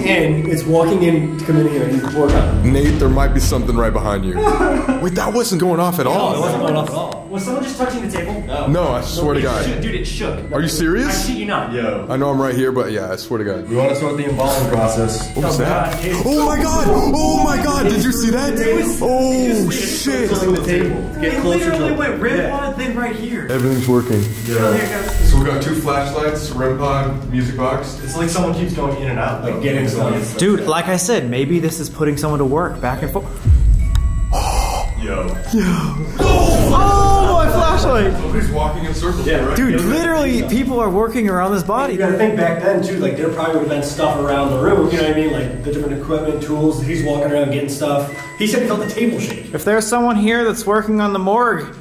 in to come in here and he's working on it. Nate, there might be something right behind you. Wait, that wasn't going off at all. It wasn't going off at all. Was someone just touching the table? No, I swear to God. Dude, it shook. Are you I serious? shit you not. Yo. I know I'm right here, but yeah, I swear to God. We want to start the embalming process. What was that? Oh my God! Oh my God! Did you see that? Oh shit! Pulling the table to get closer to it. went rip on a thing right here. Everything's working. Yeah. So we got 2 flashlights, REM pod, music box. It's like someone keeps going in and out. Like getting stuff. Dude, like I said, maybe this is putting someone to work back and forth. Yo. Oh, my flashlight! Nobody's walking in circles. Yeah, right. Dude, literally, people are working around this You body. gotta think back then too, like there probably would have been stuff around the room, you know what I mean? Like the different equipment, tools, he's walking around getting stuff. He said he felt the table shake. If there's someone here that's working on the morgue,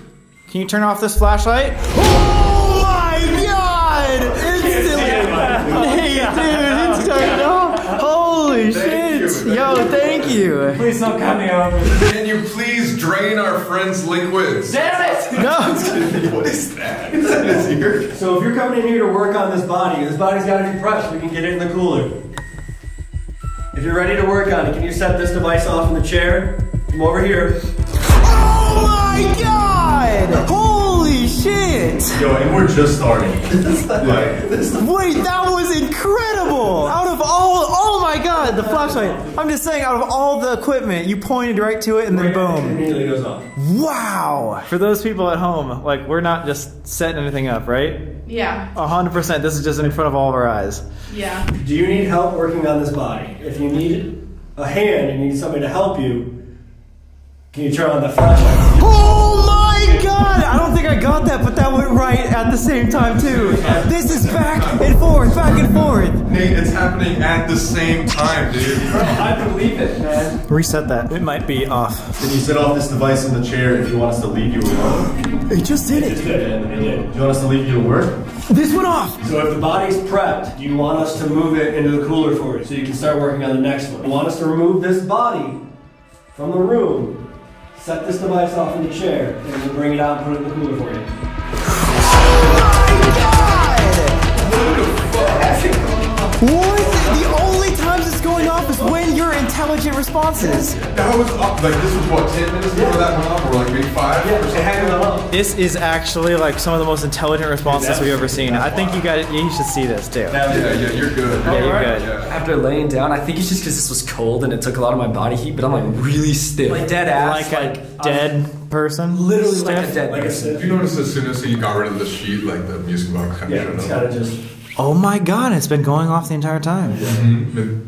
can you turn off this flashlight? Oh my God! Instantly! Hey, dude, it's turned off. Holy shit! Yo, thank you. Please don't cut me over. Can you please drain our friend's liquids? Damn it! No. What is that? So if you're coming in here to work on this body's gotta be fresh, we can get it in the cooler. If you're ready to work on it, can you set this device off in the chair? Come over here. Oh my God! Holy shit! Yo, and we're just starting. Wait, that was incredible! Out of all, oh my God, the flashlight. I'm just saying, out of all the equipment, you pointed right to it and then It boom. immediately goes off. Wow! For those people at home, like, we're not just setting anything up, right? Yeah. 100%, this is just in front of all of our eyes. Yeah. Do you need help working on this body? If you need a hand and you need somebody to help you, can you turn on the flashlight? Oh my God! I don't think I got that, but that went right at the same time too. This is back and forth, back and forth. Nate, it's happening at the same time, dude. I believe it, man. Reset that. It might be off. Can you set off this device in the chair if you want us to leave you alone? It just did it. Do you want us to leave you to work? This went off. So if the body's prepped, do you want us to move it into the cooler for you so you can start working on the next one? You want us to remove this body from the room, Set this device off in the chair, and we'll bring it out and put it in the cooler for you. What? The only times it's going off is when you're intelligent responses. That was up, like this was what, 10 minutes before that went off, or like maybe 5? Yeah, it had them up. This is actually like some of the most intelligent responses we've ever seen. I think you should see this too. Yeah, you're good. Yeah, you're good. Yeah. After laying down, I think it's just because this was cold and it took a lot of my body heat, but I'm like really stiff. Like dead ass. Like a dead person? Literally like a dead person. If you notice as soon as you got rid of the sheet, like the music box kind of shut It's up. gotta just... Oh my god, it's been going off the entire time.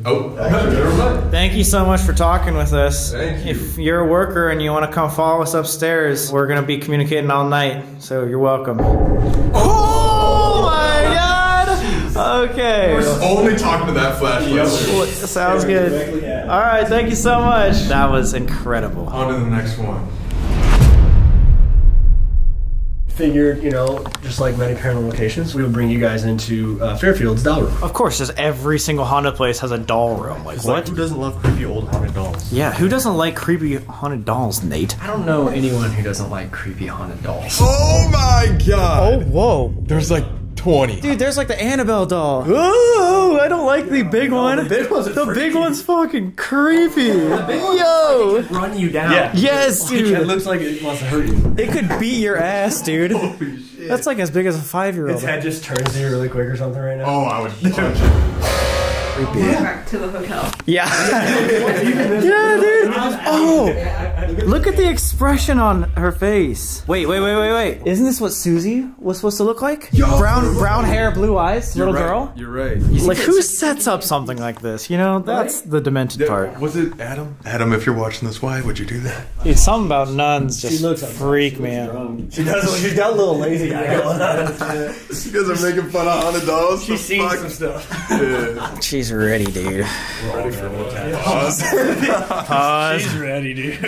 Oh, never mind. Thank you so much for talking with us. Thank you. If you're a worker and you want to come follow us upstairs, we're going to be communicating all night, so you're welcome. Oh my god! Okay. We're only talking to that flashlight. Sounds good. Alright, thank you so much. That was incredible. On to the next one. Figured, you know, just like many paranormal locations, we would bring you guys into Fairfield's doll room. Of course, just every single haunted place has a doll room. Like, what? Who doesn't love creepy old haunted dolls? Yeah, who doesn't like creepy haunted dolls, Nate? I don't know anyone who doesn't like creepy haunted dolls. Oh my god! Oh, whoa. There's like 20. Dude, there's like the Annabelle doll. Oh, I don't like the big one. The big one's The big one's fucking creepy. Yo. Run you down. Yeah. Yes, It dude. looks like it wants to hurt you. It could beat your ass, dude. That's like as big as a 5-year-old. Its head just turns to you really quick or something right now. Oh, I would punch it. Back to the hotel. Yeah. Yeah, dude. Oh, look at the expression on her face. Wait. Isn't this what Susie was supposed to look like? Brown hair, blue eyes, little girl. You're right. Like, who sets up something like this? You know, that's the demented part. Was it Adam? Adam, if you're watching this, why would you do that? Dude, something about nuns She just looks freak me out. drunk. She does. She's got a little lazy eye going on. You guys are making fun of haunted dolls? She's seen some stuff. Yeah. She's ready, dude. Pause. Pause. She's ready, dude.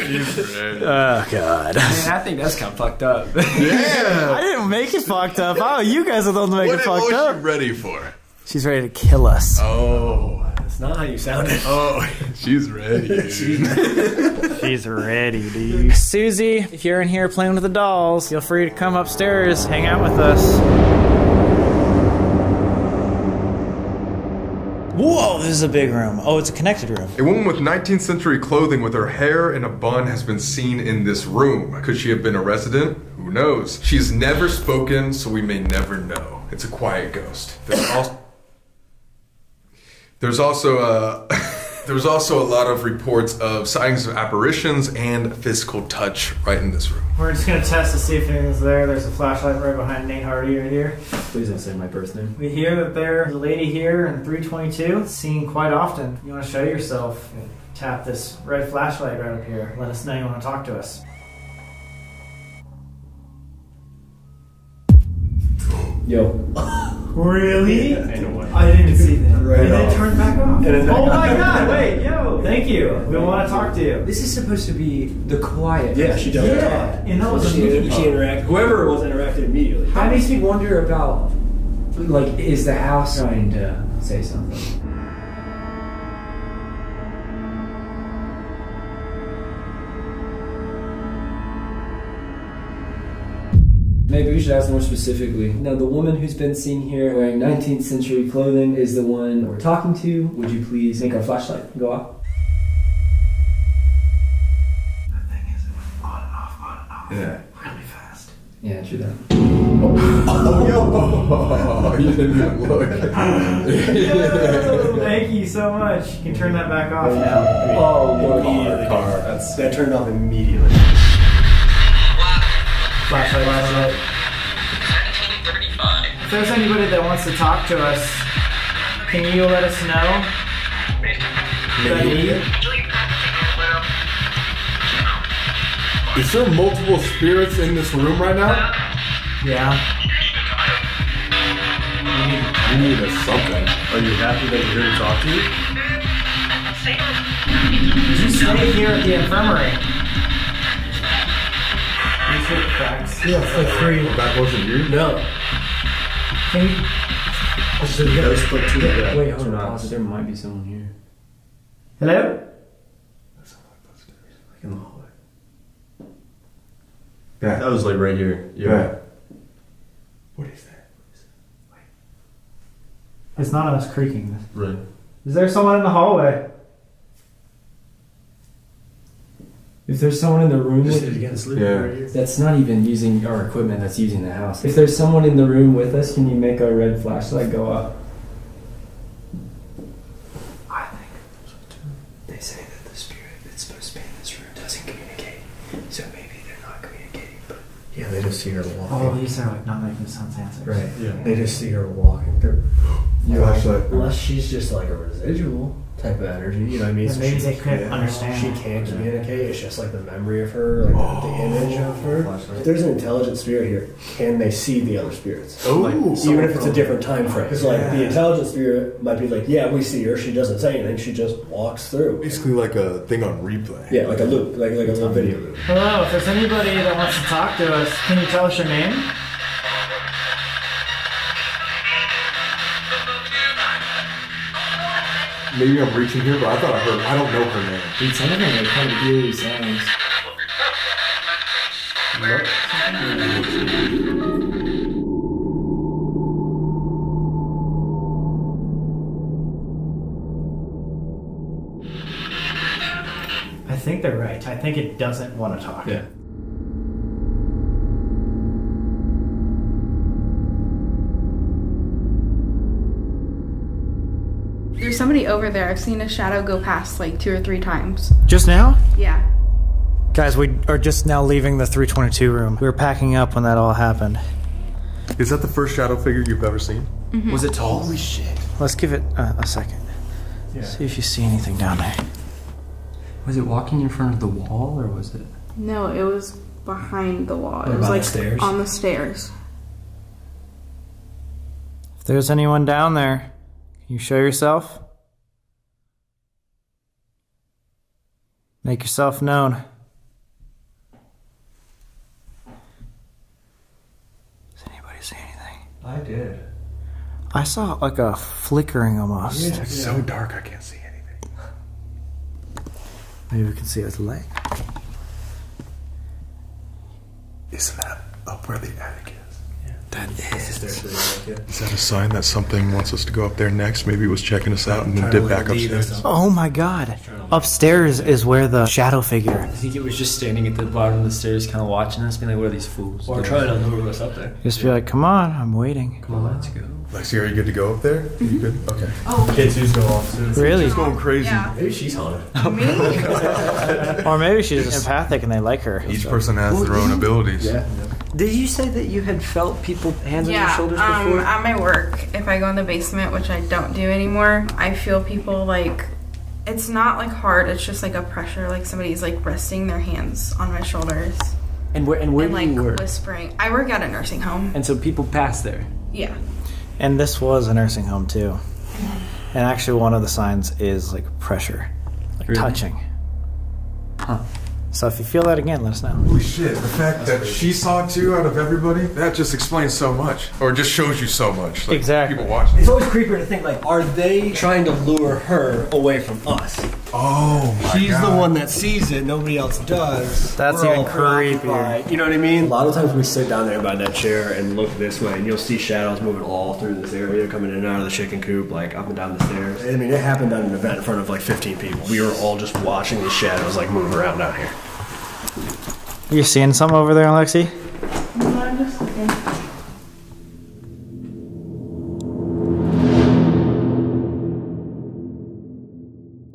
Oh, God. Man, I think that's kind of fucked up. Yeah. I didn't make it fucked up. Oh, you guys are the ones that make it What fucked was up. she ready for? She's ready to kill us. Oh. That's not how you sounded. Oh, she's ready, dude. She's ready, dude. Susie, if you're in here playing with the dolls, feel free to come upstairs, hang out with us. Whoa, this is a big room. Oh, it's a connected room. A woman with 19th century clothing with her hair in a bun has been seen in this room. Could she have been a resident? Who knows? She's never spoken, so we may never know. It's a quiet ghost. There's also a lot of reports of signs of apparitions and physical touch right in this room. We're just gonna test to see if anything's there. There's a flashlight right behind Nate Hardy right here. Please don't say my birth name. We hear that there's a lady here in 322, seen quite often. You wanna show yourself and tap this red flashlight right up here. Let us know you wanna talk to us. Yo. Really? Ain't no way. I didn't see that. Right and then off. it turned back off. And then Oh back my on. god, wait, yo, thank you. We want to talk to you. This is supposed to be the quiet. Yeah, she does. Yeah, and that was She interacted. Whoever it was interacted immediately. That makes me wonder about, like, is the house trying to say something? Maybe we should ask more specifically. Now, the woman who's been seen here wearing 19th century clothing is the one we're talking to. Would you please make our flashlight go off? That thing is on and off, Yeah. really fast. Yeah, true that. Oh, you didn't even look. Thank you so much. You can turn that back off now. Oh, Lord. That turned off immediately. Flashlight. If there's anybody that wants to talk to us, can you let us know? Maybe. Is there multiple spirits in this room right now? Yeah. We need a something. Are you happy that we're here to talk to you? Did you stay here at the infirmary? You should cracks. Yeah, it's like 3. That wasn't you? No. Can you? Wait, hold on. There might be someone here. Hello? That sounded like footsteps. Like in the hallway. That was like right here. Yeah. What is that? It's not us creaking. Right. Is there someone in the hallway? If there's someone in the room Just with again, sleep Yeah. right here. that's not even using our equipment, that's using the house. If there's someone in the room with us, can you make our red flashlight go up? I think they say that the spirit that's supposed to be in this room doesn't communicate. So maybe they're not communicating, but Yeah, they just see her walking. Oh, these are like not making sense answers. Right. Yeah. They just see her walking. Flashlight. Unless she's just like a residual type of energy, you know what I mean? Yeah, So maybe she- they couldn't understand. She can't communicate. It's just like the memory of her, like the image of her. If there's an intelligent spirit here, can they see the other spirits? Oh, Even if it's a different time frame. Because like the intelligent spirit might be like, yeah, we see her. She doesn't say anything. She just walks through. basically like a thing on replay. Yeah, like a loop, like a little video loop. Hello, if there's anybody that wants to talk to us, can you tell us your name? Maybe I'm reaching here, but I thought I heard. I don't know her name. Dude, some of them are kind of eerie sounds. I think they're right. I think it doesn't want to talk. Yeah. There's somebody over there. I've seen a shadow go past like 2 or 3 times. Just now? Yeah. Guys, we are just now leaving the 322 room. We were packing up when that all happened. Is that the first shadow figure you've ever seen? Was it tall? Holy shit. Let's give it a second. Yeah. See if you see anything down there. Was it walking in front of the wall or was it? No, it was behind the wall. It What was about like the stairs? on the stairs. If there's anyone down there, can you show yourself? Make yourself known. Does anybody see anything? I did. I saw like a flickering almost. It's so dark I can't see anything. Maybe we can see his leg. Isn't that up where the attic is? That is. Is that a sign that something wants us to go up there next? Maybe it was checking us out and then dip back upstairs. Oh my god. Upstairs is where the shadow figure. I think it was just standing at the bottom of the stairs kind of watching us, being like, what are these fools Or doing? trying to lure us up there. Just be like, come on, I'm waiting. Come on, let's go. Lexi, are you good to go up there? Are you good? Okay. K2's go off soon. Really? She's going crazy. Yeah. Maybe she's haunted. Or maybe she's just empathic and they like her. Each person has their own abilities. Yeah. Did you say that you had felt people hands on your Yeah, shoulders before? at my work, if I go in the basement, which I don't do anymore, I feel people like, it's not like hard, it's just like a pressure, like somebody's like resting their hands on my shoulders And where and do like you work? whispering. I work at a nursing home. And so people pass there. Yeah. And this was a nursing home too. And actually one of the signs is like pressure, like Really? touching. So if you feel that again, let us know. Holy shit, the fact that she saw it too out of everybody, that just explains so much. Or just shows you so much. Like, Exactly. people watching. It's always creepier to think, like, are they trying to lure her away from us? Oh my She's god. the one that sees it, nobody else does. That's We're even all preoccupied. creepier. You know what I mean? A lot of times we sit down there by that chair and look this way, and you'll see shadows moving all through this area, coming in and out of the chicken coop, like up and down the stairs. I mean, it happened at an event in front of like 15 people. We were all just watching these shadows like move around down here. You seeing some over there, Lexi? No, I'm just looking.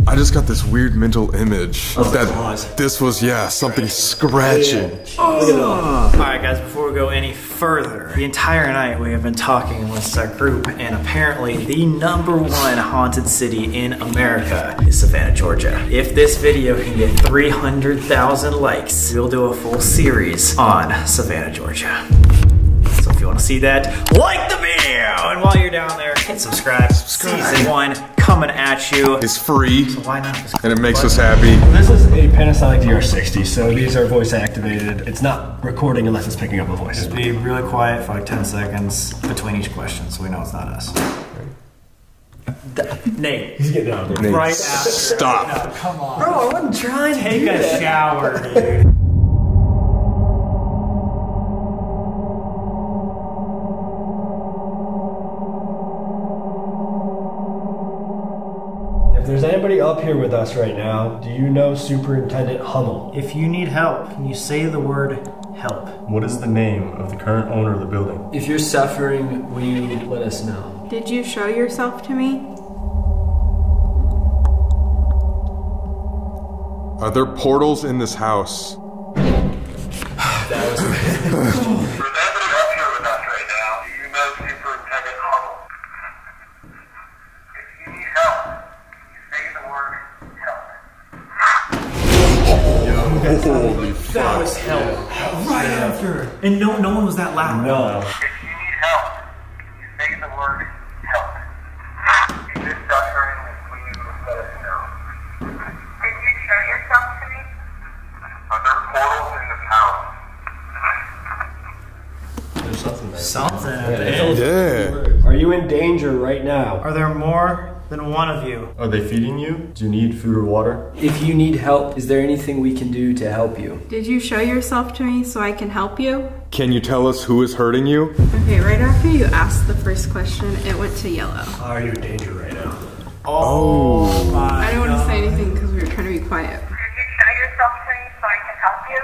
I just got this weird mental image Oh, that claws. this was, something scratching. Look at it all. Alright guys, before we go any further, the entire night we have been talking amongst our group, and apparently the #1 haunted city in America is Savannah, Georgia. If this video can get 300,000 likes, we'll do a full series on Savannah, Georgia. So if you want to see that, like the video! And while you're down there, hit subscribe. Season 1 coming at you. It's free, So why not just and it makes us happy. This is a Panasonic DR60, so these are voice activated. It's not recording unless it's picking up a voice. be really quiet for like 10 seconds between each question so we know it's not us. Nate. He's getting out of there. Right after. Stop. No, come on. Bro, I wasn't trying to Take do a that. shower, dude. anybody up here with us right now? Do you know Superintendent Hummel? If you need help, can you say the word help? What is the name of the current owner of the building? If you're suffering, will you let us know? Did you show yourself to me? Are there portals in this house? That was Holy fuck. that was hell. Right after. And no one was that loud. No. If you need help, you say the word help. If you're suffering, will you let us know? Did you show yourself to me? Are there portals in this house? There's something there. Something. Yeah. Are you in danger right now? Are there more than one of you? Are they feeding you? Do you need food or water? If you need help, is there anything we can do to help you? Did you show yourself to me so I can help you? Can you tell us who is hurting you? Okay, right after you asked the first question, it went to yellow. Are you in danger right now? Oh my I don't want to say anything because we were trying to be quiet. Did you show yourself to me so I can help you?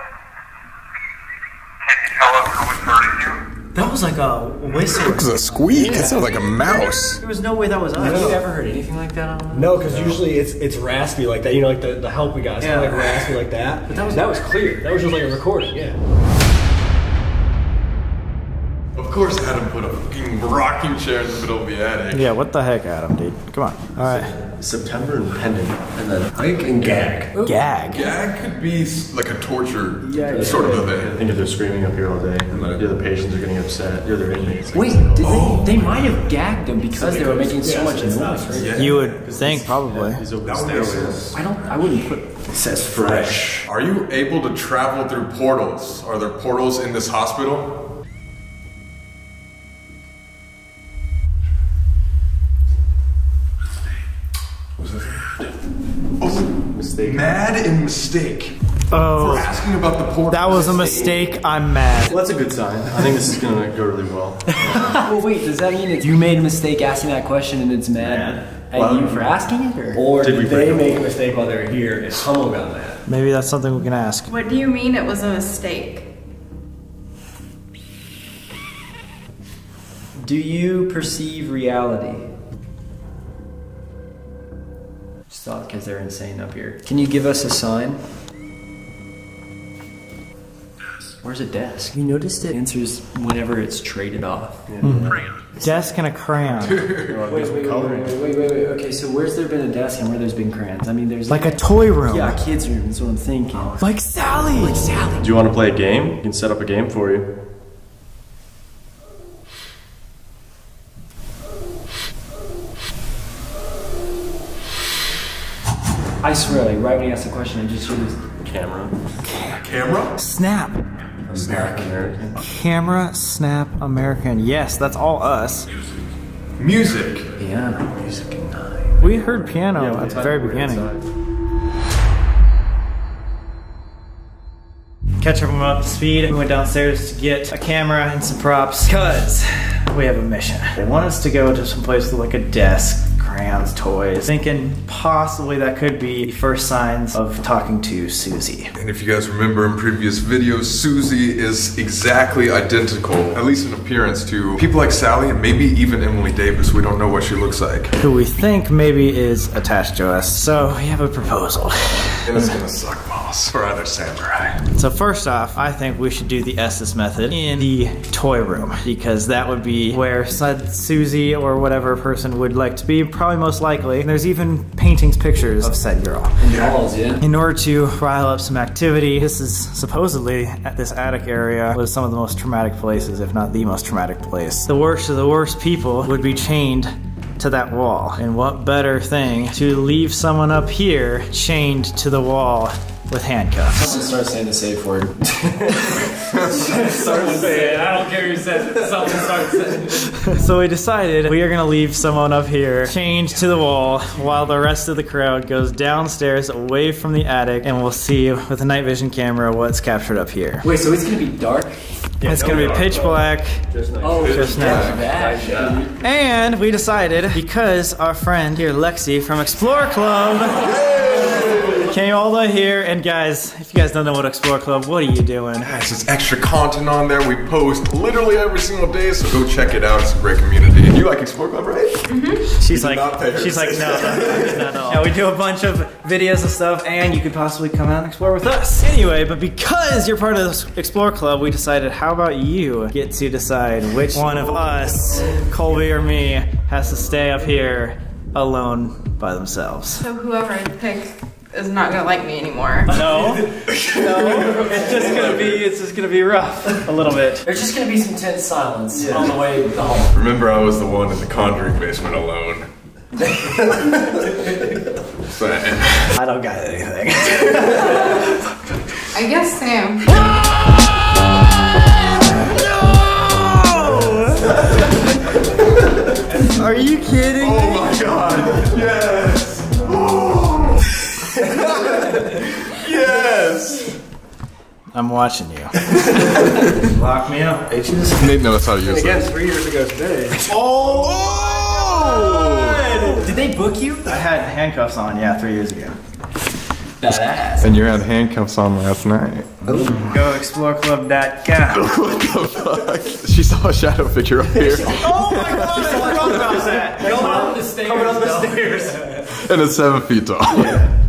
Can you tell us who is hurting you? That was like a whistle. It was a squeak. That sounds like a mouse. There was no way that was us. Have you ever heard anything like that on? No, because usually it's raspy like that. You know, like the help we got. It's kind of like raspy like that. But that was clear. That was just like a recording, yeah. Of course, Adam put a fucking rocking chair in the middle of the attic. Yeah, what the heck, Adam, dude? Come on. All right. September and pendant, and then Hike and gag. Gag. Gag could be like a torture sort of I event. think if they're screaming up here all day, the other patients are getting upset. The other inmates. Wait, did they might have gagged them because they were making so much noise, right? Yeah. You would think, probably. These open That would make stairways. sense. I wouldn't put. It says fresh. Are you able to travel through portals? Are there portals in this hospital? Mistake. Mad and mistake. Oh, For asking about the portal. that was a mistake. I'm mad. Well, that's a good sign. I think this is gonna go really well. Well, wait, does that mean that you made a mistake asking that question and it's mad at you for asking it? Or Did we They break make a mistake while they were here and Hummel got mad. Maybe that's something we can ask. What do you mean it was a mistake? Do you perceive reality? Just thought because they're insane up here. Can you give us a sign? Where's a desk? You noticed it answers whenever it's traded off. Desk and a crayon. Wait. Okay, so where's there been a desk and where there's been crayons? I mean, there's Like a toy room. yeah, a kid's room. That's what I'm thinking. Like Sally. Like Sally. Do you want to play a game? We can set up a game for you. I swear, like right when you asked the question, I just hear this. Camera. Camera? Snap. American. Camera, snap, American. Yes, that's all us. Music. Piano. Music and nine. We heard piano at the very beginning. Catch everyone up to speed. We went downstairs to get a camera and some props because we have a mission. They want us to go to some place with like a desk, crayons, toys, thinking possibly that could be the first signs of talking to Susie. And if you guys remember in previous videos, Susie is exactly identical, at least in appearance, to people like Sally and maybe even Emily Davis. We don't know what she looks like. Who we think maybe is attached to us. So we have a proposal. And it's gonna suck balls for either samurai. So first off, I think we should do the Estus Method in the toy room because that would be where said Susie or whatever person would like to be, probably most likely. And there's even paintings, pictures of said girl. And dolls, yeah. In order to rile up some activity, this is supposedly at this attic area was some of the most traumatic places, if not the most traumatic place. The worst of the worst people would be chained to that wall. And what better thing to leave someone up here chained to the wall with handcuffs. Someone start saying the safe word. Start to say it. I don't care who says it. Someone start saying it. So we decided we are gonna leave someone up here chained to the wall while the rest of the crowd goes downstairs away from the attic, and we'll see with a night vision camera what's captured up here. Wait, so it's gonna be dark? It's gonna be pitch black. Just nice. And we decided, because our friend here, Lexi from Explore Club, came all the way here, and guys, if you guys don't know what Explore Club, what are you doing? Guys, there's extra content on there. We post literally every single day, so go check it out. It's a great community. You like Explore Club, right? Mm-hmm. She's like, no. Yeah, we do a bunch of videos and stuff, and you could possibly come out and explore with us. Anyway, but because you're part of this Explore Club, we decided, how about you get to decide which one of us, Colby or me, has to stay up here alone by themselves. So whoever I pick is not gonna like me anymore. No, it's just gonna be rough a little bit. There's just gonna be some tense silence on the way home. Remember, I was the one in the Conjuring basement alone. I don't got anything. I guess Sam. No! Are you kidding? Oh my god! Yes! Yes! I'm watching you. Lock me up, bitches. Nate knows how to use Again, this. 3 years ago today. Oh! Did they book you? I had handcuffs on, yeah, 3 years ago. Badass. And you had handcuffs on last night. Go exploreclub.com. What the fuck? She saw a shadow figure up here. Oh my god, I forgot about that. Coming up the stairs. Coming up the stairs. And it's 7 feet tall. Yeah.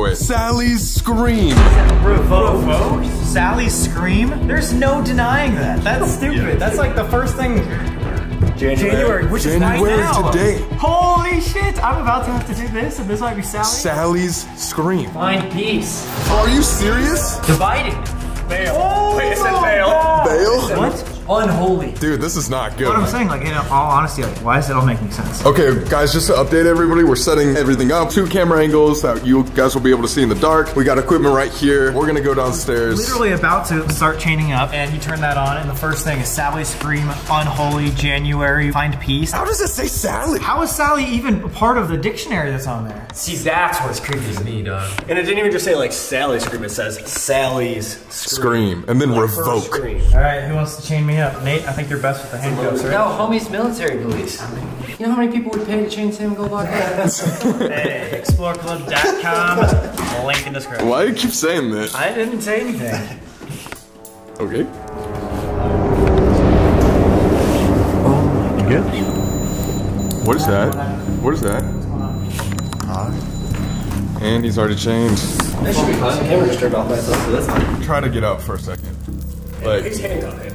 Wait. Sally's scream. Revoke? Sally's scream? There's no denying that. That's stupid. That's like the first thing. January, which is right now. Today. Holy shit! I'm about to have to do this, and this might be Sally. Sally's scream. Find peace. Are you serious? Dividing. Bail. Oh, Wait, it said bail. Bail? What? Unholy. Dude, this is not good. What I'm saying, like, in all honesty, like, why does it all make sense? Okay, guys, just to update everybody, we're setting everything up. 2 camera angles that you guys will be able to see in the dark. We got equipment right here. We're gonna go downstairs. Literally about to start chaining up, and you turn that on, and the first thing is Sally Scream, Unholy, January, Find Peace. How does it say Sally? How is Sally even a part of the dictionary that's on there? See, that's what's creepy to me, dog. And it didn't even just say like Sally's scream, it says Sally's Scream. And then like revoke. scream. All right, who wants to chain me up? Nate, I think you're best with the handcuffs, right? No, homie's military police. You know how many people would pay to chain Sam and go lock up? Hey, exploreclub.com. Link in the description. Why do you keep saying that? I didn't say anything. Okay. Okay. What is that? What is that? And he's already chained. That should be fun. The camera just turned off by itself, so that's fine. Try to get up for a second. Like, He's handcuffed.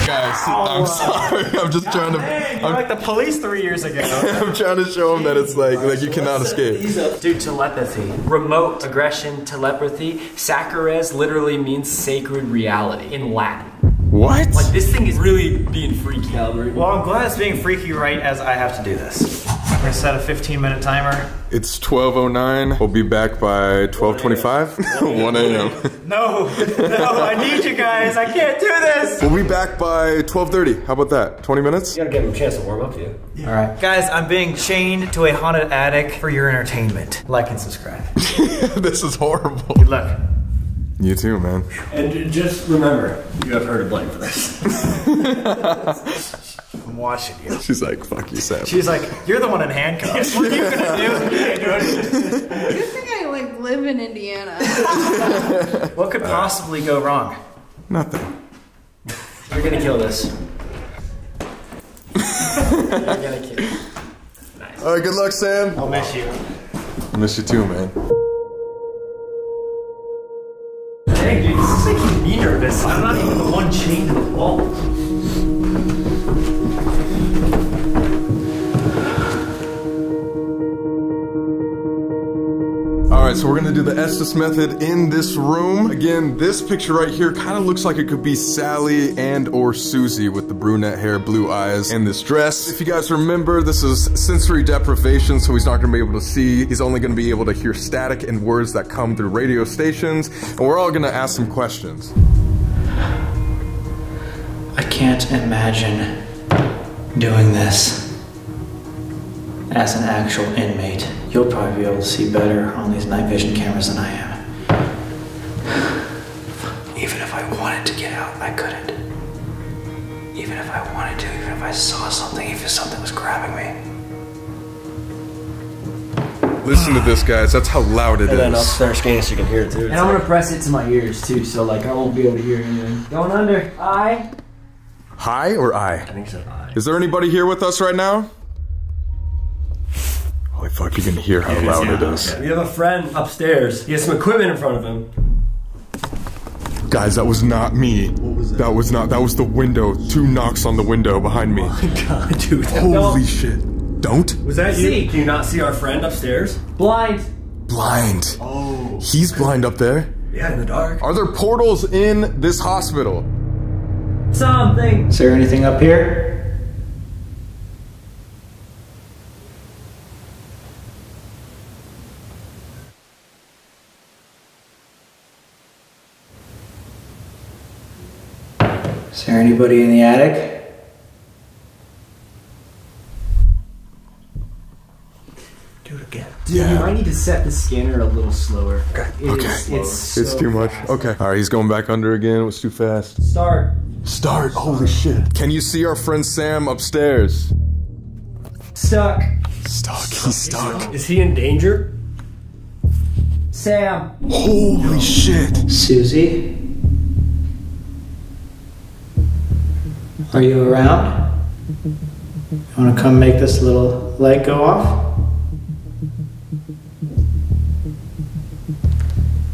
guys, I'm sorry. I'm just trying to. You're like the police 3 years ago. I'm trying to show him that it's like you cannot escape. Dude, telepathy. Remote aggression, telepathy. Sacchares literally means sacred reality in Latin. What? Like, this thing is really being freaky, Albert. Well, I'm glad it's being freaky right as I have to do this. I'm gonna set a 15-minute timer. It's 12:09. We'll be back by 12:25. 1 a.m. No, I need you guys. I can't do this. We'll be back by 12:30. How about that? 20 minutes? You gotta give him a chance to warm up to you. All right, guys, I'm being chained to a haunted attic for your entertainment. Like and subscribe. This is horrible. Good luck. You too, man. And just remember, you have her to blame for this. I'm watching you. She's like, fuck you, Sam. She's like, you're the one in handcuffs. What are you gonna do? Good thing I like live in Indiana. What could possibly go wrong? Nothing. You're gonna kill this. You're gonna kill it. Nice. All right, good luck, Sam. I'll miss you. I miss you too, man. Dang, dude, this is making me nervous. I'm not even the one chained to the wall. Alright, so we're gonna do the Estus Method in this room. Again, this picture right here kind of looks like it could be Sally and or Susie with the brunette hair, blue eyes, and this dress. If you guys remember, this is sensory deprivation, so he's not gonna be able to see. He's only gonna be able to hear static and words that come through radio stations. And we're all gonna ask some questions. I can't imagine doing this as an actual inmate. You'll probably be able to see better on these night vision cameras than I am. Even if I wanted to get out, I couldn't. Even if I wanted to, even if I saw something, even if something was grabbing me. Listen to this, guys. That's how loud it is. And then upstairs scanning so you can hear it too. And I'm gonna press it to my ears too, so like I won't be able to hear anything. Going under. I. Hi or I? I think so. Is there anybody here with us right now? Holy fuck, you can hear how loud it is. We have a friend upstairs. He has some equipment in front of him. Guys, that was not me. What was that? That was the window. 2 knocks on the window behind me. Oh my god, dude. Holy shit. Don't? Was that you? Can you not see our friend upstairs? Blind. Blind. Oh. He's blind up there? Yeah, in the dark. Are there portals in this hospital? Something. Is there anything up here? Is there anybody in the attic? Do it again. Dude, you might need to set the scanner a little slower. Okay. It's too much. Okay. Alright, he's going back under again. It was too fast. Start. Holy shit. Can you see our friend Sam upstairs? Stuck. He's stuck. Is he in danger? Sam. Holy shit. Susie? Are you around? You want to come make this little light go off?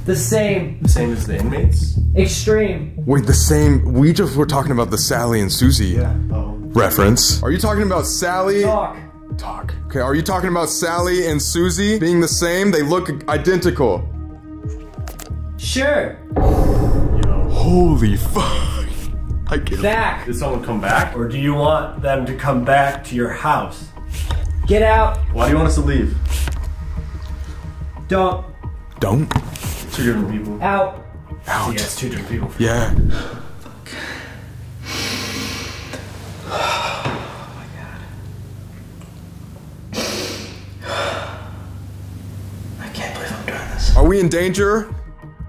The same. The same as the inmates? Extreme. Wait, the same. We just were talking about the Sally and Susie reference. Are you talking about Sally? Talk. Okay, are you talking about Sally and Susie being the same? They look identical. Sure. Holy fuck. I get it. Back. Did someone come back? Or do you want them to come back to your house? Get out. Why do you want us to leave? Don't. Don't? 2 different people. Out. Out. Yeah, it's 2 different people. Yeah. I can't believe I'm doing this. Are we in danger?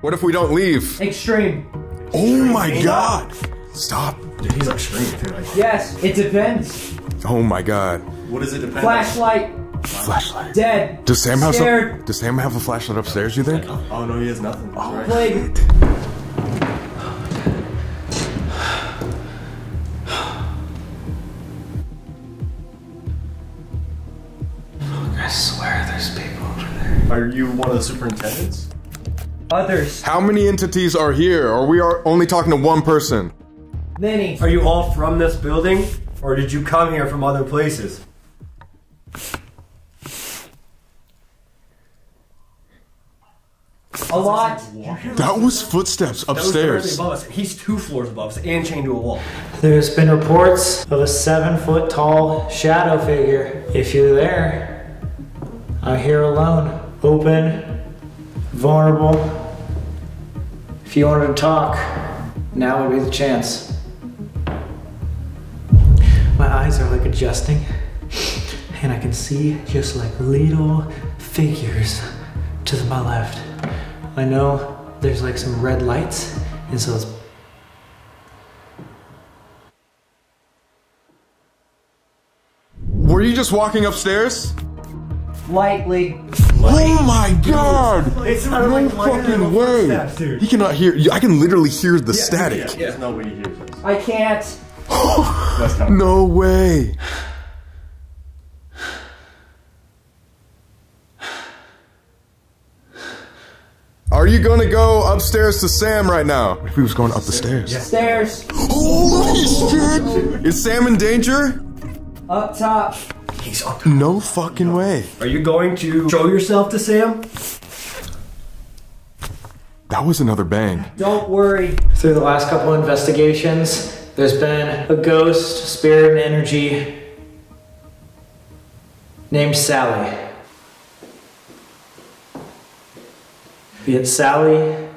What if we don't leave? Extreme. Oh my god. Stop. Dude, he's like screaming too. Like, Yes, it depends. Oh my god. What does it depend on? Flashlight. Flashlight. Dead. Does Sam have Scared. Does Sam have a flashlight upstairs, you think? Oh no, he has nothing. That's right. Plague. I swear there's people over there. Are you one of the superintendents? Others. How many entities are here? Or we are only talking to one person? Many. are you all from this building? Or did you come here from other places? A lot. That was footsteps That was directly upstairs. above us. He's 2 floors above us and chained to a wall. There's been reports of a 7-foot tall shadow figure. If you're there, I'm here alone. Open, vulnerable. If you wanted to talk, now would be the chance. My eyes are like adjusting, and I can see just like little figures to my left. I know there's like some red lights, and so it's Were you just walking upstairs? Lightly. Oh my god! It's No fucking way! He cannot hear. I can literally hear the static. There's no way he hears us. I can't. That's not No way! Are you gonna go upstairs to Sam right now? What if he was going up the stairs? Stairs. Holy shit! Is Sam in danger? Up top. He's up. No fucking way. Are you going to show yourself to Sam? That was another bang. Don't worry. Through the last couple investigations, there's been a ghost, spirit, and energy named Sally. Be it Sally,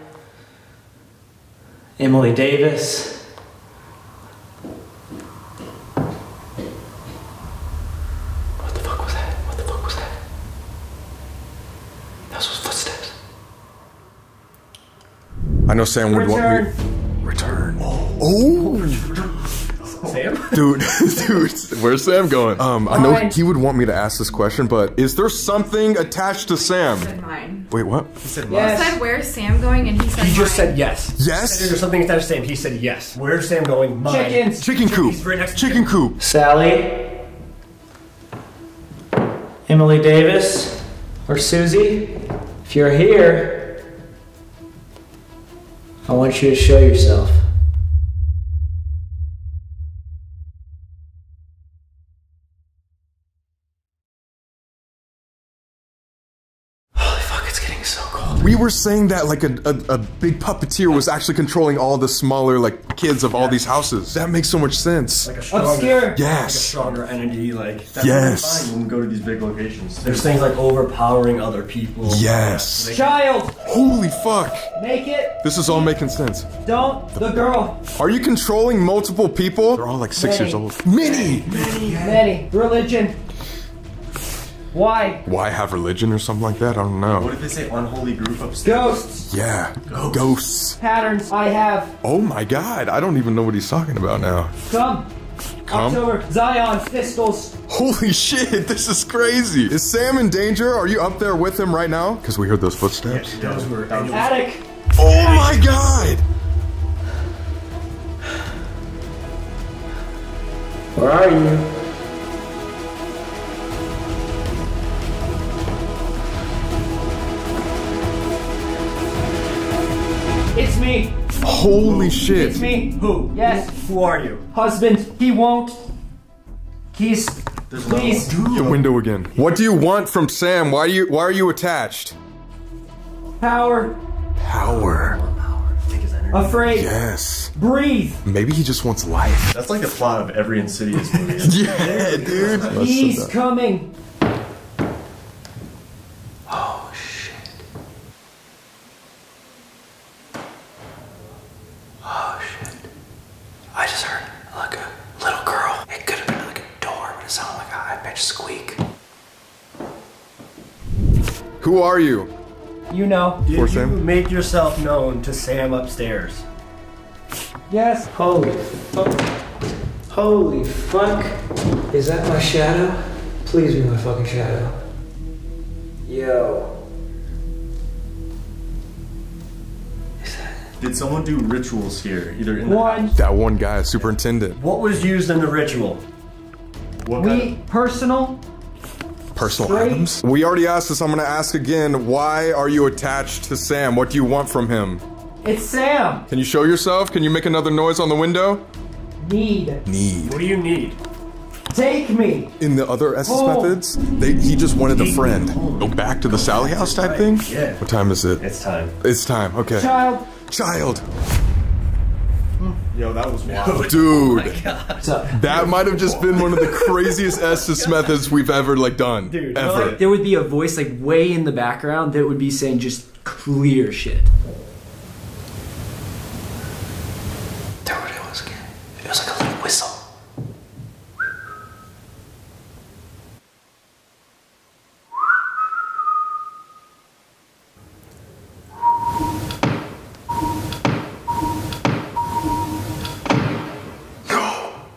Emily Davis, I know Sam would want me. Return. Oh. Sam? Dude, where's Sam going? I know he would want me to ask this question, but is there something attached to Sam? He said mine. Wait, what? He said Yes. He said, where's Sam going? And he said He just mine. said yes. Yes? Is there something attached to Sam? He said yes. Where's Sam going? Mine. Chickens. Chicken Coop. He's right next to Chicken Coop. Sally, Emily Davis, or Susie, if you're here, I want you to show yourself. Holy fuck, it's getting so cold. We were saying that like a big puppeteer was actually controlling all the smaller like kids of all these houses. That makes so much sense. Like a stronger, Obscure. Yes. Like a stronger entity. Like That's Yes. fine when we go to these big locations. there's things like overpowering other people. Yes. Child, Holy fuck. make it. This is all making sense. Don't. The girl. Are you controlling multiple people? They're all like 6 years old. Many. Many. Religion. Why? Why have religion or something like that? I don't know. What did they say? Unholy group upstairs? Ghosts. Yeah. Ghosts. Patterns. I have. Oh my god. I don't even know what he's talking about now. Come. Come? October. Zion. Pistols. Holy shit, this is crazy. Is Sam in danger? Are you up there with him right now? Because we heard those footsteps. Those were Attic. Oh my god! Where are you? It's me. Holy shit. It's me. Who? Yes. Who are you? Husband. He won't. He's. Please. The window again. What do you want from Sam? Why are you attached? Power. Power. Afraid. Yes. Breathe. Maybe he just wants life. That's like the plot of every Insidious movie. Yeah, dude. He's coming. Oh shit. Oh shit. I just heard like a little girl. It could have been like a door, but it sounded like a high-pitched squeak. Who are you? You know. Did For you Sam? make yourself known to Sam upstairs? Yes. Holy fuck. Holy fuck. Is that my shadow? Please be my fucking shadow. Yo. Did someone do rituals here? Either in the One. That one guy, superintendent. What was used in the ritual? What kind We personal. Personal Straight. items? We already asked this, I'm gonna ask again. Why are you attached to Sam? What do you want from him? It's Sam. Can you show yourself? Can you make another noise on the window? Need. Need. What do you need? Take me. In the other Estes Oh. methods, he just wanted a friend. Go back to the Sally house type thing? Yeah. What time is it? It's time. It's time, okay. Child. Child. Yo, that was wild. Dude. What's up? That might have just been one of the craziest Estes methods we've ever like done. Dude, ever. There would be a voice like way in the background that would be saying just clear shit. There it was again. It was like a little whistle.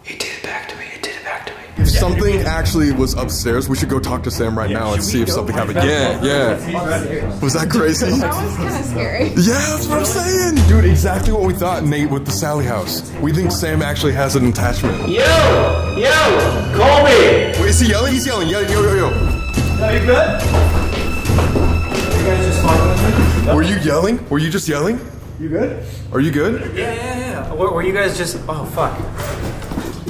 It did it back to me. It did it back to me. If something actually was upstairs, we should go talk to Sam right now and see if something happened. Yeah. Was that crazy? That was kind of scary. Yeah, that's what I'm saying. Dude, exactly what we thought, Nate, with the Sally house. We think Sam actually has an attachment. Yo! Colby! Wait, is he yelling? He's yelling. Yo. Are you good? You guys just fucking with me? Were you yelling? Were you just yelling? You good? Are you good? Yeah. Were you guys just? Oh fuck.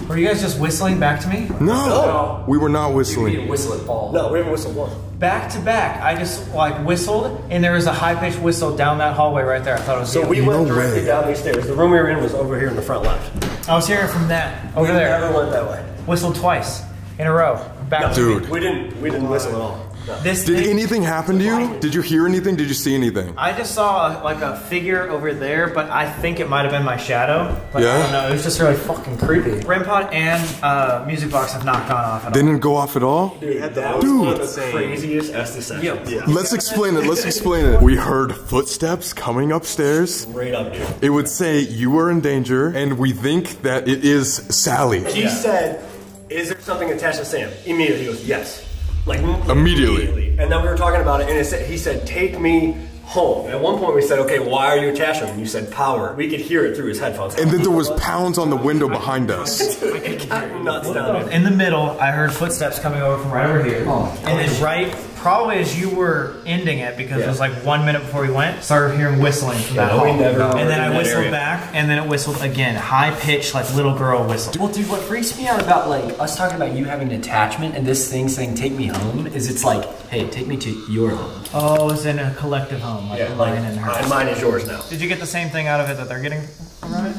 Were you guys just whistling back to me? No. We were not whistling. Whistle at all. No, we haven't whistled once. Back to back. I just like whistled, and there was a high-pitched whistle down that hallway right there. I thought it was So you. we went No directly way. down these stairs. The room we were in was over here in the front left. I was hearing from that over We there. never went that way. Whistled twice in a row. Back. Dude. We didn't whistle at all. This Did thing- anything happen to you? Did you hear anything? Did you see anything? I just saw like a figure over there, but I think it might have been my shadow. But I don't know. It was just really fucking creepy. REM pod and music box have not gone off at all. They didn't go off at all? Dude, that was one of the craziest Estes sessions. Yeah. Let's explain it. Let's explain it. We heard footsteps coming upstairs. Straight up, dude. It would say you are in danger, and we think that it is Sally. He said, "Is there something attached to Sam?" Immediately, he goes, "Yes." Like Immediately. And then we were talking about it, and he said, "Take me home." At one point, we said, "Okay, why are you attached to him?" And you said, "Power." We could hear it through his headphones. And then there was pounds on the window behind us. It got nuts down there. In the middle, I heard footsteps coming over from right over here. And then right, probably as you were ending it, because it was like 1 minute before we went, started hearing whistling from that hall. And then I whistled back, and then it whistled again. High pitched, like little girl whistle. Well, dude, what freaks me out about like us talking about you having an attachment and this thing saying "take me home" is it's like, hey, take me to your home. Oh, it's in a collective home, like mine and hers. Mine is yours now. Did you get the same thing out of it that they're getting from it?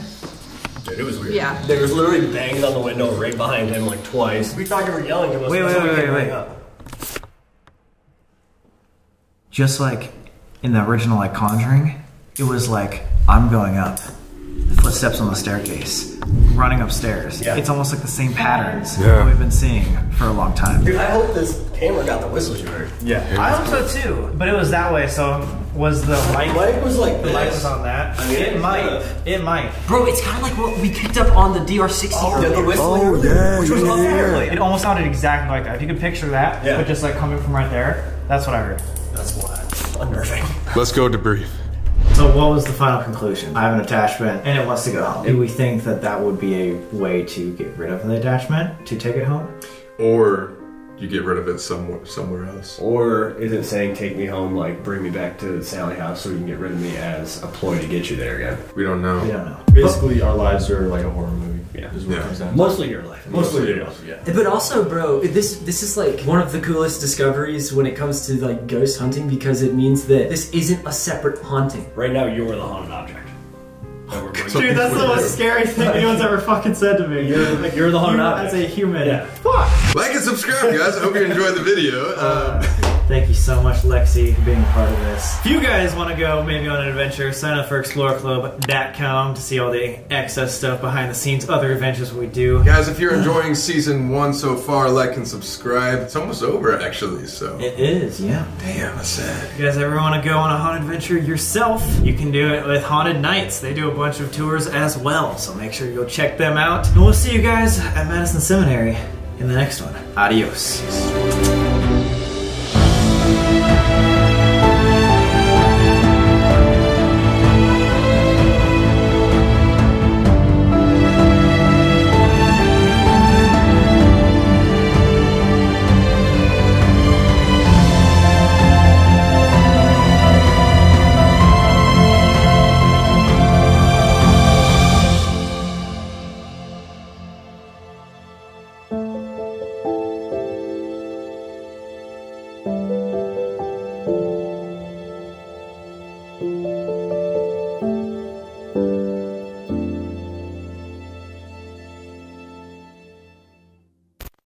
Dude, it was weird. Yeah. There was literally bangs on the window right behind him like twice. We thought you were yelling to us. Wait. Just like in the original like Conjuring, it was like, I'm going up. Footsteps on the staircase, running upstairs. Yeah. It's almost like the same patterns that we've been seeing for a long time. Dude, I hope this camera got the whistles you heard. Yeah. I hope so too. But it was that way, so was the mic... Mike was like the mic was on that. I mean, it might. Bro, it's kind of like what we picked up on the DR60. The whistling. Oh, yeah, which was yeah. It almost sounded exactly like that. If you could picture that, but just like coming from right there, that's what I heard. That's why. Unnerving. Let's go debrief. So what was the final conclusion? I have an attachment and it wants to go home. Do we think that that would be a way to get rid of the attachment, to take it home? Or you get rid of it somewhere else. Or is it saying, "Take me home," like bring me back to Sally house so you can get rid of me as a ploy to get you there again? We don't know. We don't know. Basically, our lives are like a horror movie. Yeah, is what it comes down to. Mostly your life. Mostly your life. Yeah. But also, bro, this is like one of the coolest discoveries when it comes to like ghost hunting because it means that this isn't a separate haunting. Right now, you're the haunted object. Dude, that's the most scary thing anyone's ever fucking said to me. You're the haunted object. As a human. Yeah. Fuck! Like and subscribe, guys. I hope you enjoyed the video. Thank you so much, Lexi, for being a part of this. If you guys want to go maybe on an adventure, sign up for ExploreClub.com to see all the excess stuff behind the scenes, other adventures we do. Guys, if you're enjoying season 1 so far, like and subscribe. It's almost over, actually, so. It is, yeah. Damn, that's sad. If you guys ever want to go on a haunted adventure yourself, you can do it with Haunted Nights. They do a bunch of tours as well, so make sure you go check them out. And we'll see you guys at Madison Seminary in the next one. Adios.